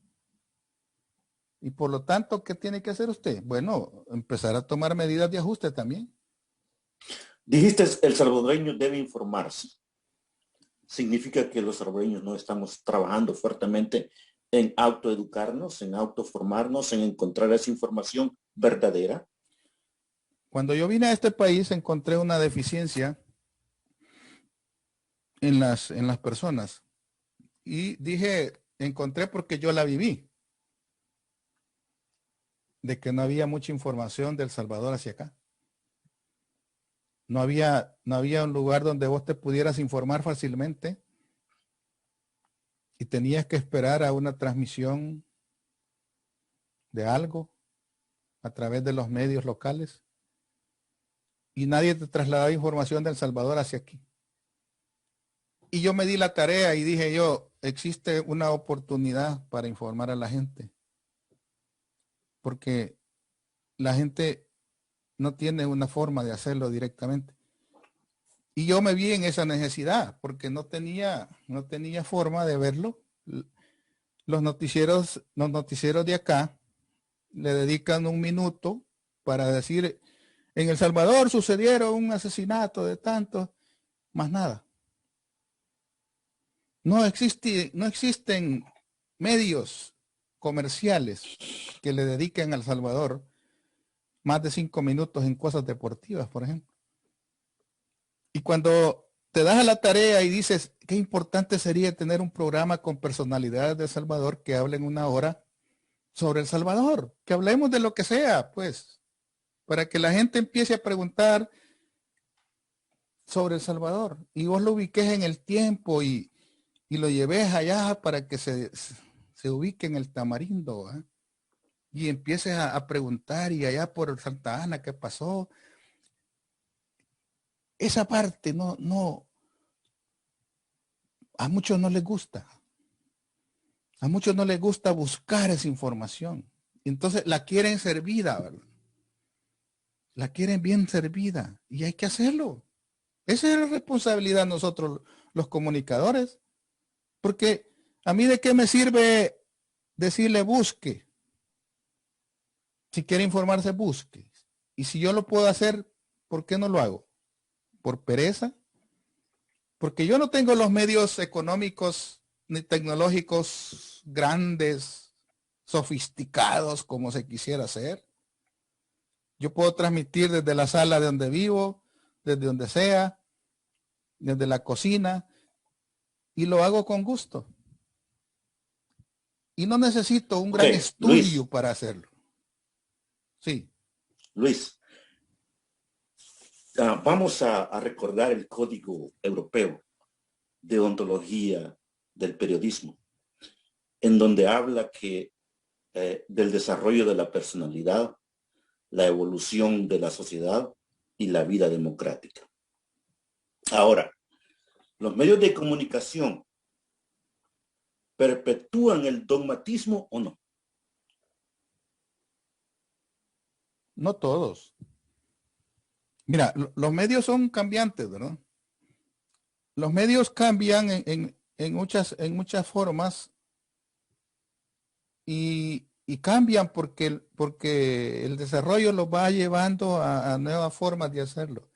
[SPEAKER 1] Y por lo tanto, ¿qué tiene que hacer usted? Bueno, empezar a tomar medidas de ajuste también.
[SPEAKER 2] Dijiste, el salvadoreño debe informarse. Significa que los salvadoreños no estamos trabajando fuertemente en autoeducarnos, en autoformarnos, en encontrar esa información verdadera.
[SPEAKER 1] Cuando yo vine a este país encontré una deficiencia en las personas. Y dije, encontré porque yo la viví, de que no había mucha información del Salvador hacia acá. No había un lugar donde vos te pudieras informar fácilmente y tenías que esperar a una transmisión de algo a través de los medios locales y nadie te trasladaba información del Salvador hacia aquí. Y yo me di la tarea y dije yo, existe una oportunidad para informar a la gente, porque la gente no tiene una forma de hacerlo directamente. Y yo me vi en esa necesidad porque no tenía forma de verlo. Los noticieros de acá le dedican un minuto para decir, en El Salvador sucedieron un asesinato de tantos, más nada. No existen medios comerciales que le dediquen a El Salvador más de 5 minutos en cosas deportivas, por ejemplo. Y cuando te das a la tarea y dices, qué importante sería tener un programa con personalidades de El Salvador que hablen una hora sobre El Salvador, que hablemos de lo que sea, pues, para que la gente empiece a preguntar sobre El Salvador y vos lo ubiques en el tiempo y lo lleves allá para que se ubique en el Tamarindo, ¿eh? Y empieces a preguntar y allá por Santa Ana, ¿qué pasó? Esa parte a muchos no les gusta. A muchos no les gusta buscar esa información. Entonces la quieren servida, ¿verdad? La quieren bien servida y hay que hacerlo. Esa es la responsabilidad de nosotros, los comunicadores. Porque a mí de qué me sirve decirle busque. Si quiere informarse, busque. Y si yo lo puedo hacer, ¿por qué no lo hago? ¿Por pereza? Porque yo no tengo los medios económicos ni tecnológicos grandes, sofisticados como se quisiera hacer. Yo puedo transmitir desde la sala de donde vivo, desde donde sea, desde la cocina, y lo hago con gusto. Y no necesito un gran estudio para hacerlo. Sí.
[SPEAKER 2] Luis, vamos a recordar el Código Europeo de Ontología del Periodismo, en donde habla que del desarrollo de la personalidad, la evolución de la sociedad y la vida democrática. Ahora, los medios de comunicación perpetúan el dogmatismo o no.
[SPEAKER 1] No todos. Mira, los medios son cambiantes, ¿verdad? Los medios cambian en muchas formas y cambian porque el desarrollo los va llevando a nuevas formas de hacerlo.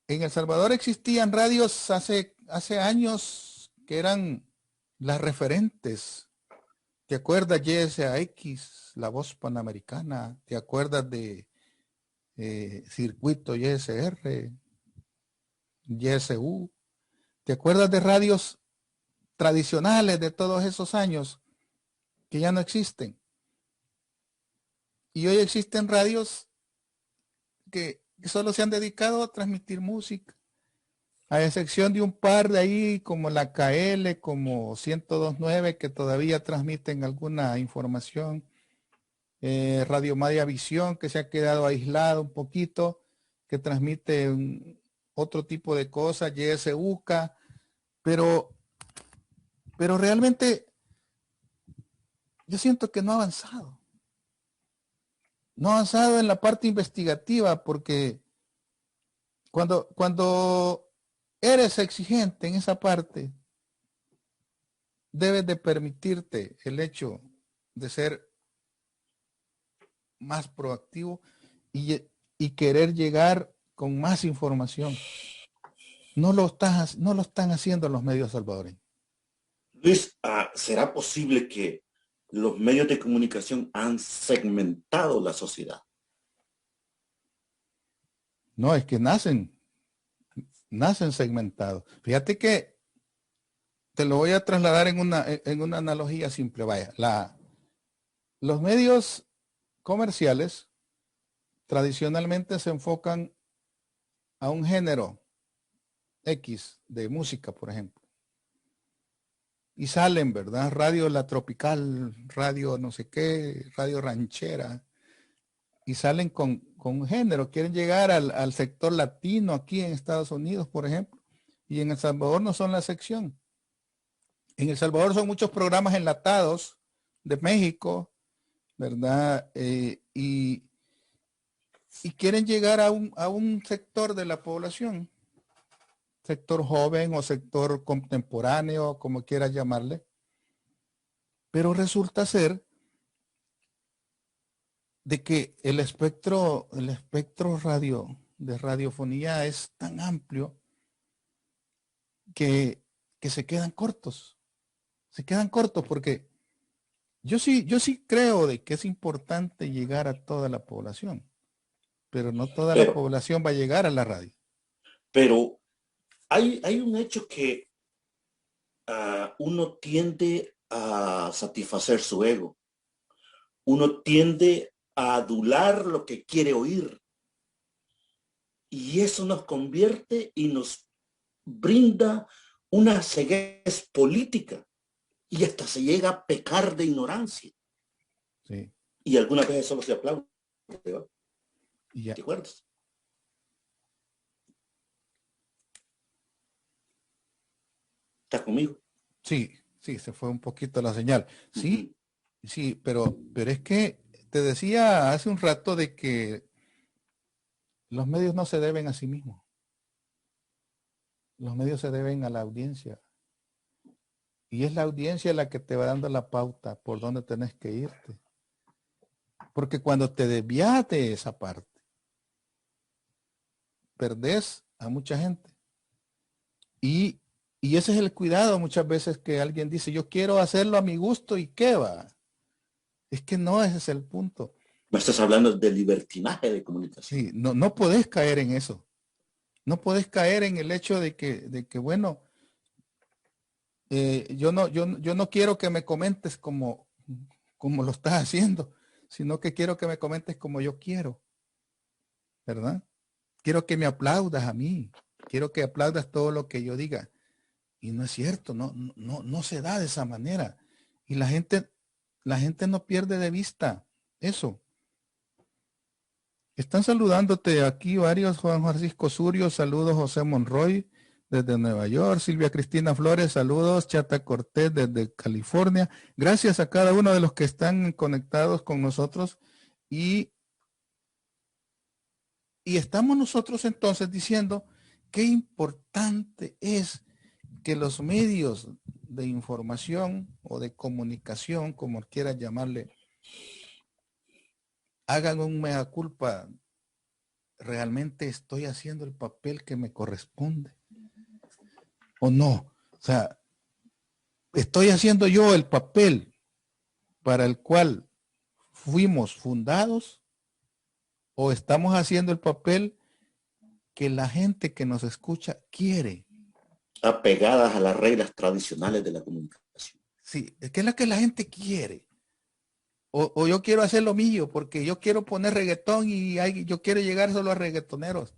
[SPEAKER 1] En El Salvador existían radios hace años que eran las referentes. ¿Te acuerdas YSAX, La Voz Panamericana? ¿Te acuerdas de Circuito YSR, YSU? ¿Te acuerdas de radios tradicionales de todos esos años que ya no existen? Y hoy existen radios que solo se han dedicado a transmitir música, a excepción de un par de ahí como la KL, como 102.9 que todavía transmiten alguna información, Radio Media Visión que se ha quedado aislado un poquito, que transmite otro tipo de cosas, YSUCA, pero realmente yo siento que no ha avanzado. No ha avanzado en la parte investigativa porque cuando eres exigente en esa parte, debes de permitirte el hecho de ser más proactivo y querer llegar con más información. No lo están haciendo los medios salvadoreños.
[SPEAKER 2] Luis, ¿será posible que los medios de comunicación han segmentado la sociedad?
[SPEAKER 1] No, es que nacen segmentados. Fíjate que te lo voy a trasladar en una analogía simple. Vaya, los medios comerciales tradicionalmente se enfocan a un género X de música, por ejemplo. Y salen, ¿verdad? Radio La Tropical, radio no sé qué, radio ranchera. Y salen con género. Quieren llegar al sector latino aquí en Estados Unidos, por ejemplo. Y en El Salvador no son la sección. En El Salvador son muchos programas enlatados de México, ¿verdad? Y y quieren llegar a un sector de la población, sector joven o sector contemporáneo, como quieras llamarle, pero resulta ser de que el espectro de radiofonía es tan amplio que, que se quedan cortos porque yo sí creo de que es importante llegar a toda la población, pero no toda la
[SPEAKER 2] Pero,
[SPEAKER 1] población va a llegar a la radio.
[SPEAKER 2] pero hay un hecho que uno tiende a satisfacer su ego. Uno tiende a adular lo que quiere oír. Y eso nos convierte y nos brinda una ceguez política. Y hasta se llega a pecar de ignorancia.
[SPEAKER 1] Sí.
[SPEAKER 2] Y algunas veces solo se aplaude.
[SPEAKER 1] Ya.
[SPEAKER 2] ¿Te acuerdas? ¿Estás conmigo?
[SPEAKER 1] Sí, sí, se fue un poquito la señal.
[SPEAKER 2] Uh -huh.
[SPEAKER 1] Sí, sí, pero es que te decía hace un rato de que los medios no se deben a sí mismos. Los medios se deben a la audiencia. Y es la audiencia la que te va dando la pauta por dónde tenés que irte. Porque cuando te desvías de esa parte, perdés a mucha gente. Y, y ese es el cuidado muchas veces que alguien dice, yo quiero hacerlo a mi gusto y qué va. Es que no, ese es el punto.
[SPEAKER 2] Me estás hablando de libertinaje de comunicación.
[SPEAKER 1] Sí, no, no podés caer en eso. No podés caer en el hecho de que bueno, yo no quiero que me comentes como lo estás haciendo, sino que quiero que me comentes como yo quiero, ¿verdad? Quiero que me aplaudas a mí, quiero que aplaudas todo lo que yo diga. Y no es cierto, no se da de esa manera. Y la gente no pierde de vista eso. Están saludándote aquí varios, Juan Francisco Surio, saludos José Monroy desde Nueva York, Silvia Cristina Flores, saludos, Chata Cortés desde California. Gracias a cada uno de los que están conectados con nosotros y, y estamos nosotros entonces diciendo qué importante es que los medios de información o de comunicación, como quieras llamarle, hagan un mea culpa. ¿Realmente estoy haciendo el papel que me corresponde o no? O sea, ¿estoy haciendo yo el papel para el cual fuimos fundados o estamos haciendo el papel que la gente que nos escucha quiere?
[SPEAKER 2] Apegadas a las reglas tradicionales de la comunicación.
[SPEAKER 1] Sí, es que es la que la gente quiere. O yo quiero hacer lo mío porque yo quiero poner reggaetón y yo quiero llegar solo a reggaetoneros.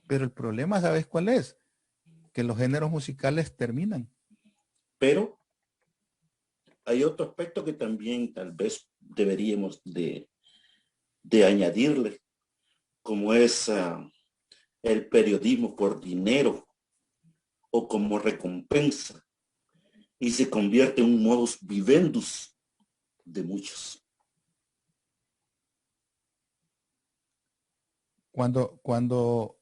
[SPEAKER 1] Pero el problema, ¿sabes cuál es? Que los géneros musicales terminan.
[SPEAKER 2] Pero hay otro aspecto que también tal vez deberíamos de añadirle, como es el periodismo por dinero o como recompensa, y se convierte en un modus vivendus de muchos.
[SPEAKER 1] Cuando,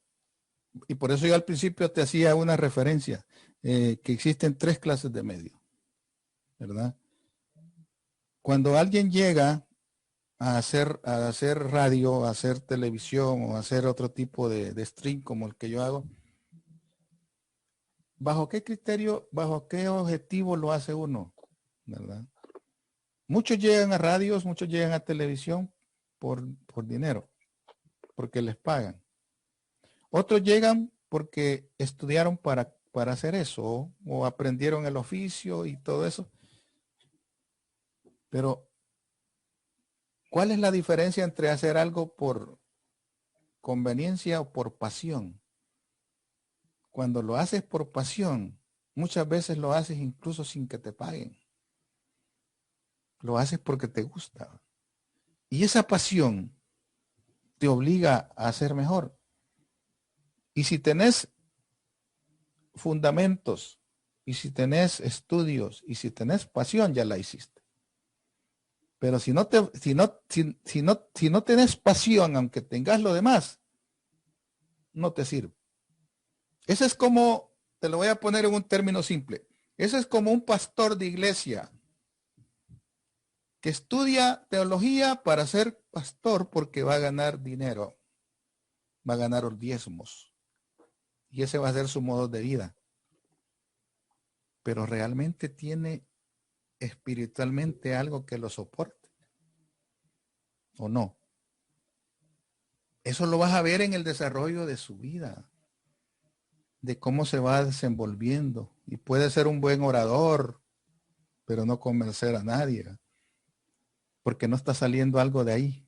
[SPEAKER 1] y por eso yo al principio te hacía una referencia, que existen tres clases de medios, ¿verdad? Cuando alguien llega a hacer radio, a hacer televisión o a hacer otro tipo de stream como el que yo hago, ¿bajo qué criterio, bajo qué objetivo lo hace uno? ¿Verdad? Muchos llegan a radios, muchos llegan a televisión por dinero, porque les pagan. Otros llegan porque estudiaron para hacer eso o aprendieron el oficio y todo eso. Pero, ¿cuál es la diferencia entre hacer algo por conveniencia o por pasión? Cuando lo haces por pasión, muchas veces lo haces incluso sin que te paguen. Lo haces porque te gusta. Y esa pasión te obliga a ser mejor. Y si tenés fundamentos, y si tenés estudios, y si tenés pasión, ya la hiciste. Pero si no tenés pasión, aunque tengas lo demás, no te sirve. Ese es como, te lo voy a poner en un término simple, ese es como un pastor de iglesia que estudia teología para ser pastor porque va a ganar dinero, va a ganar los diezmos, y ese va a ser su modo de vida. Pero realmente tiene espiritualmente algo que lo soporte, ¿o no? Eso lo vas a ver en el desarrollo de su vida, de cómo se va desenvolviendo. Y puede ser un buen orador, pero no convencer a nadie, porque no está saliendo algo de ahí.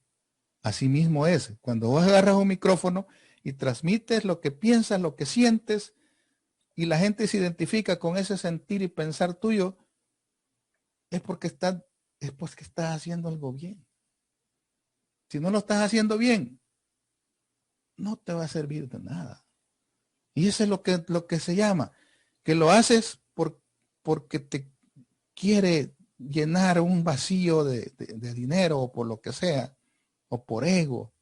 [SPEAKER 1] Así mismo es. Cuando vos agarras un micrófono y transmites lo que piensas, lo que sientes, y la gente se identifica con ese sentir y pensar tuyo, es porque estás haciendo algo bien. Si no lo estás haciendo bien, no te va a servir de nada. Y eso es lo que se llama, que lo haces porque te quiere llenar un vacío de dinero o por lo que sea, o por ego,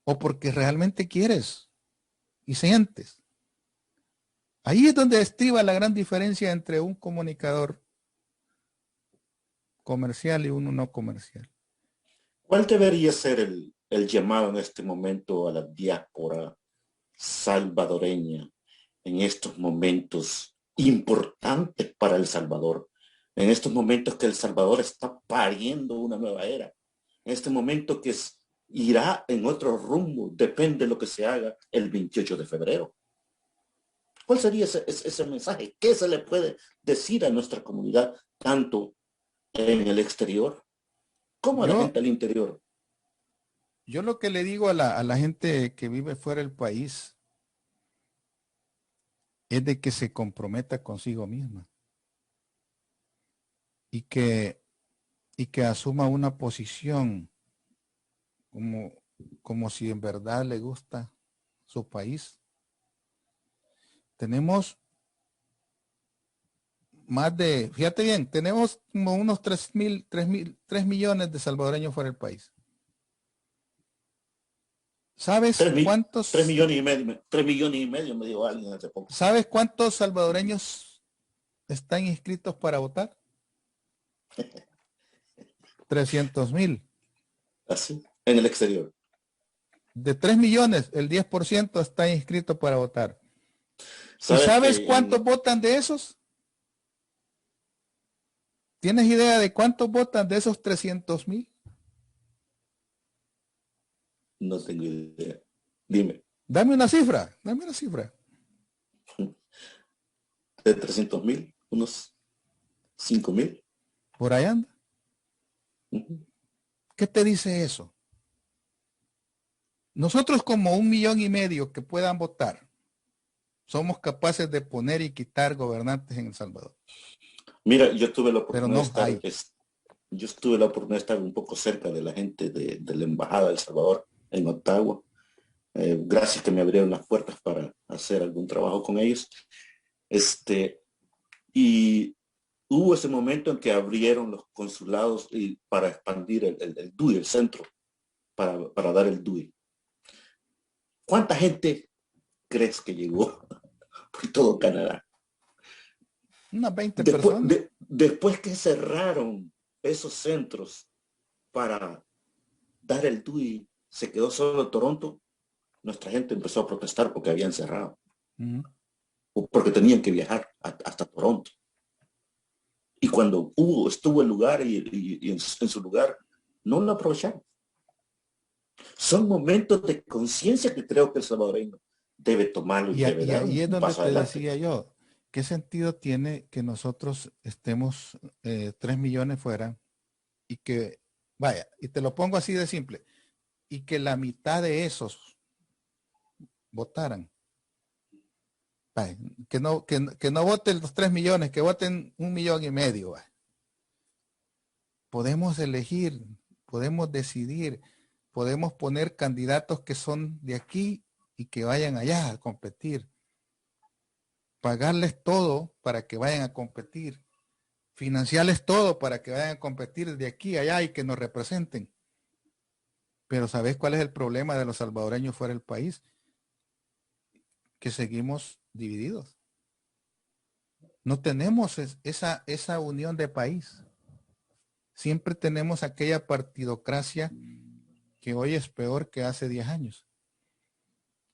[SPEAKER 1] o porque realmente quieres y sientes. Ahí es donde estriba la gran diferencia entre un comunicador comercial y uno no comercial.
[SPEAKER 2] ¿Cuál debería ser el llamado en este momento a la diáspora salvadoreña en estos momentos importantes para El Salvador? En estos momentos que El Salvador está pariendo una nueva era. En este momento que irá en otro rumbo, depende de lo que se haga el 28 de febrero. ¿Cuál sería ese mensaje? ¿Qué se le puede decir a nuestra comunidad, tanto en el exterior como a la
[SPEAKER 1] Yo,
[SPEAKER 2] gente al interior?
[SPEAKER 1] yo lo que le digo a la gente que vive fuera del país es de que se comprometa consigo misma y que, y que asuma una posición como, como si en verdad le gusta su país. Tenemos fíjate bien, tenemos como unos 3 millones de salvadoreños fuera del país. ¿Sabes
[SPEAKER 2] 3
[SPEAKER 1] cuántos,
[SPEAKER 2] millones y medio, 3,5 millones me dijo alguien hace poco.
[SPEAKER 1] sabes cuántos salvadoreños están inscritos para votar? 300,000.
[SPEAKER 2] Así, en el exterior.
[SPEAKER 1] De 3 millones, el 10% está inscrito para votar. ¿Y
[SPEAKER 2] Sabes
[SPEAKER 1] sabes
[SPEAKER 2] que
[SPEAKER 1] cuántos votan de esos? ¿Tienes idea de cuántos votan de esos 300,000?
[SPEAKER 2] no tengo idea. Dime,
[SPEAKER 1] Dame una cifra, dame una cifra.
[SPEAKER 2] de 300,000, unos 5,000.
[SPEAKER 1] Por ahí anda.
[SPEAKER 2] Uh-huh.
[SPEAKER 1] ¿Qué te dice eso? Nosotros como 1,5 millones que puedan votar, somos capaces de poner y quitar gobernantes en El Salvador.
[SPEAKER 2] Mira, yo tuve la
[SPEAKER 1] Pero
[SPEAKER 2] oportunidad de
[SPEAKER 1] no
[SPEAKER 2] estar,
[SPEAKER 1] hay.
[SPEAKER 2] yo tuve la oportunidad de estar un poco cerca de la gente de la Embajada de El Salvador en Ottawa. Gracias que me abrieron las puertas para hacer algún trabajo con ellos. Y hubo ese momento en que abrieron los consulados para expandir el DUI, el centro, para dar el DUI. ¿Cuánta gente crees que llegó por todo Canadá?
[SPEAKER 1] Unas 20
[SPEAKER 2] Después,
[SPEAKER 1] personas.
[SPEAKER 2] después que cerraron esos centros para dar el DUI, se quedó solo Toronto, nuestra gente empezó a protestar porque habían cerrado, o porque tenían que viajar hasta Toronto. Y cuando estuvo el lugar y en su lugar, no lo aprovecharon. Son momentos de conciencia que creo que el salvadoreño debe tomarlo y debe
[SPEAKER 1] Y
[SPEAKER 2] dar
[SPEAKER 1] ahí es
[SPEAKER 2] un
[SPEAKER 1] donde
[SPEAKER 2] paso
[SPEAKER 1] te
[SPEAKER 2] adelante.
[SPEAKER 1] decía yo, ¿qué sentido tiene que nosotros estemos 3 millones fuera y que, vaya, y te lo pongo así de simple, y que la mitad de esos votaran? Vaya, que no voten los 3 millones, que voten 1,5 millones. Vaya. Podemos elegir, podemos decidir, podemos poner candidatos que son de aquí y que vayan allá a competir, pagarles todo para que vayan a competir financiarles todo para que vayan a competir de aquí a allá y que nos representen. Pero ¿sabes cuál es el problema de los salvadoreños fuera del país? Que seguimos divididos. No tenemos esa unión de país. Siempre tenemos aquella partidocracia que hoy es peor que hace 10 años.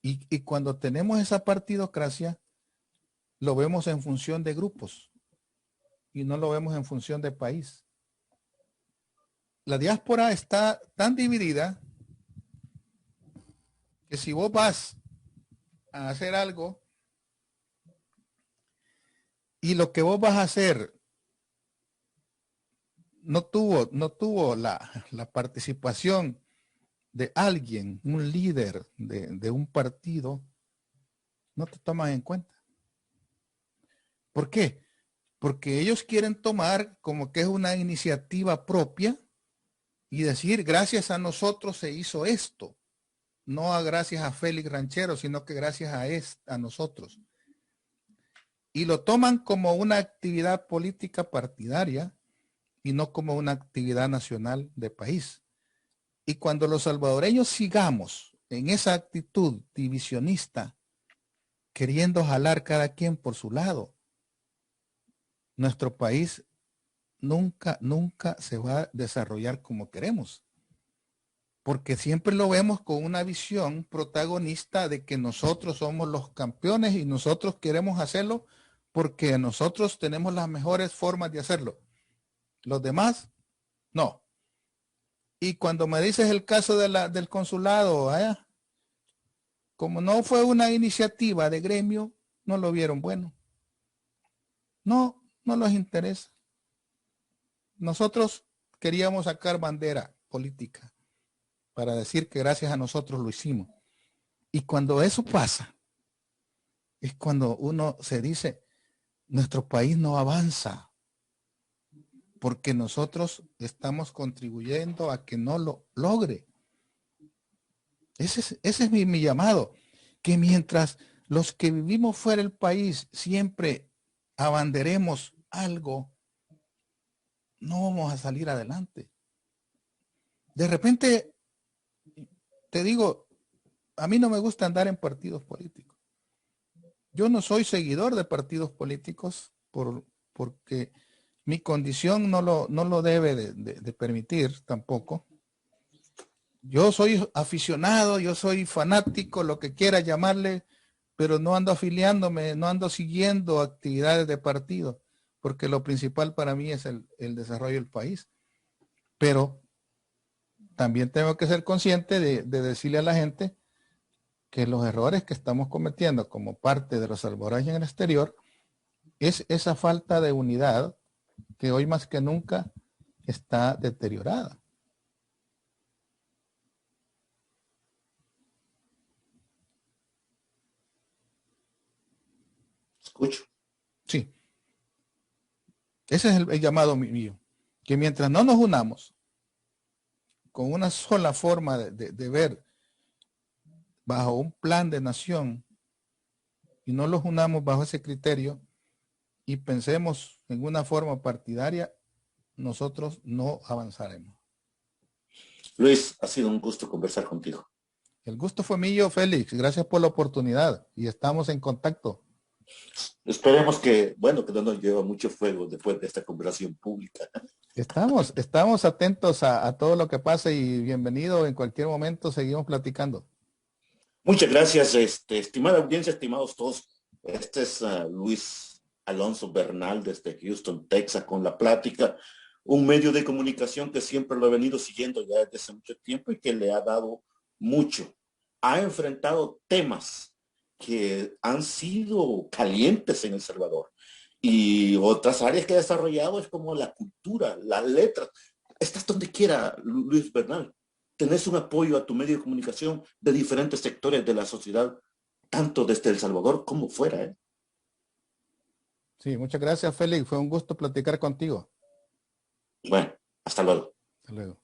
[SPEAKER 1] Y cuando tenemos esa partidocracia, lo vemos en función de grupos y no lo vemos en función de país. La diáspora está tan dividida que si vos vas a hacer algo y lo que vos vas a hacer no tuvo la participación de alguien, un líder de un partido, no te toman en cuenta. ¿Por qué? Porque ellos quieren tomar como que es una iniciativa propia y decir, gracias a nosotros se hizo esto. No gracias a Félix Ranchero, sino que gracias a nosotros. Y lo toman como una actividad política partidaria y no como una actividad nacional de país. Y cuando los salvadoreños sigamos en esa actitud divisionista, queriendo jalar cada quien por su lado, nuestro país nunca se va a desarrollar como queremos. Porque siempre lo vemos con una visión protagonista de que nosotros somos los campeones y nosotros queremos hacerlo porque nosotros tenemos las mejores formas de hacerlo. Los demás, no. Y cuando me dices el caso del consulado, como no fue una iniciativa de gremio, no lo vieron bueno. No les interesa. Nosotros queríamos sacar bandera política para decir que gracias a nosotros lo hicimos. Y cuando eso pasa, es cuando uno se dice, nuestro país no avanza, porque nosotros estamos contribuyendo a que no lo logre. Ese es mi llamado, que mientras los que vivimos fuera del país siempre abanderemos algo, no vamos a salir adelante. De repente, te digo, a mí no me gusta andar en partidos políticos. Yo no soy seguidor de partidos políticos porque mi condición no lo debe de permitir tampoco. Yo soy aficionado, yo soy fanático, lo que quiera llamarle, pero no ando afiliándome, no ando siguiendo actividades de partido, porque lo principal para mí es el desarrollo del país. Pero también tengo que ser consciente de decirle a la gente que los errores que estamos cometiendo como parte de los salvadoreños en el exterior es esa falta de unidad que hoy más que nunca está deteriorada.
[SPEAKER 2] Escucho.
[SPEAKER 1] Sí, ese es el llamado mío, que mientras no nos unamos con una sola forma de ver bajo un plan de nación y no los unamos bajo ese criterio y pensemos en una forma partidaria, nosotros no avanzaremos.
[SPEAKER 2] Luis, ha sido un gusto conversar contigo.
[SPEAKER 1] El gusto fue mío, Félix. Gracias por la oportunidad y estamos en contacto.
[SPEAKER 2] Esperemos que, bueno, que no nos lleva mucho fuego después de esta conversación pública.
[SPEAKER 1] Estamos atentos a todo lo que pase y bienvenido en cualquier momento. Seguimos platicando.
[SPEAKER 2] Muchas gracias, estimada audiencia, estimados todos. Este es Luis Alonso Bernal desde Houston, Texas, con La Plática, un medio de comunicación que siempre lo he venido siguiendo ya desde hace mucho tiempo y que le ha dado mucho. Ha enfrentado temas que han sido calientes en El Salvador y otras áreas que ha desarrollado es como la cultura, las letras. Estás donde quiera, Luis Bernal. Tenés un apoyo a tu medio de comunicación de diferentes sectores de la sociedad, tanto desde El Salvador como fuera.
[SPEAKER 1] Sí, muchas gracias, Félix. Fue un gusto platicar contigo.
[SPEAKER 2] Bueno, hasta luego.
[SPEAKER 1] Hasta luego.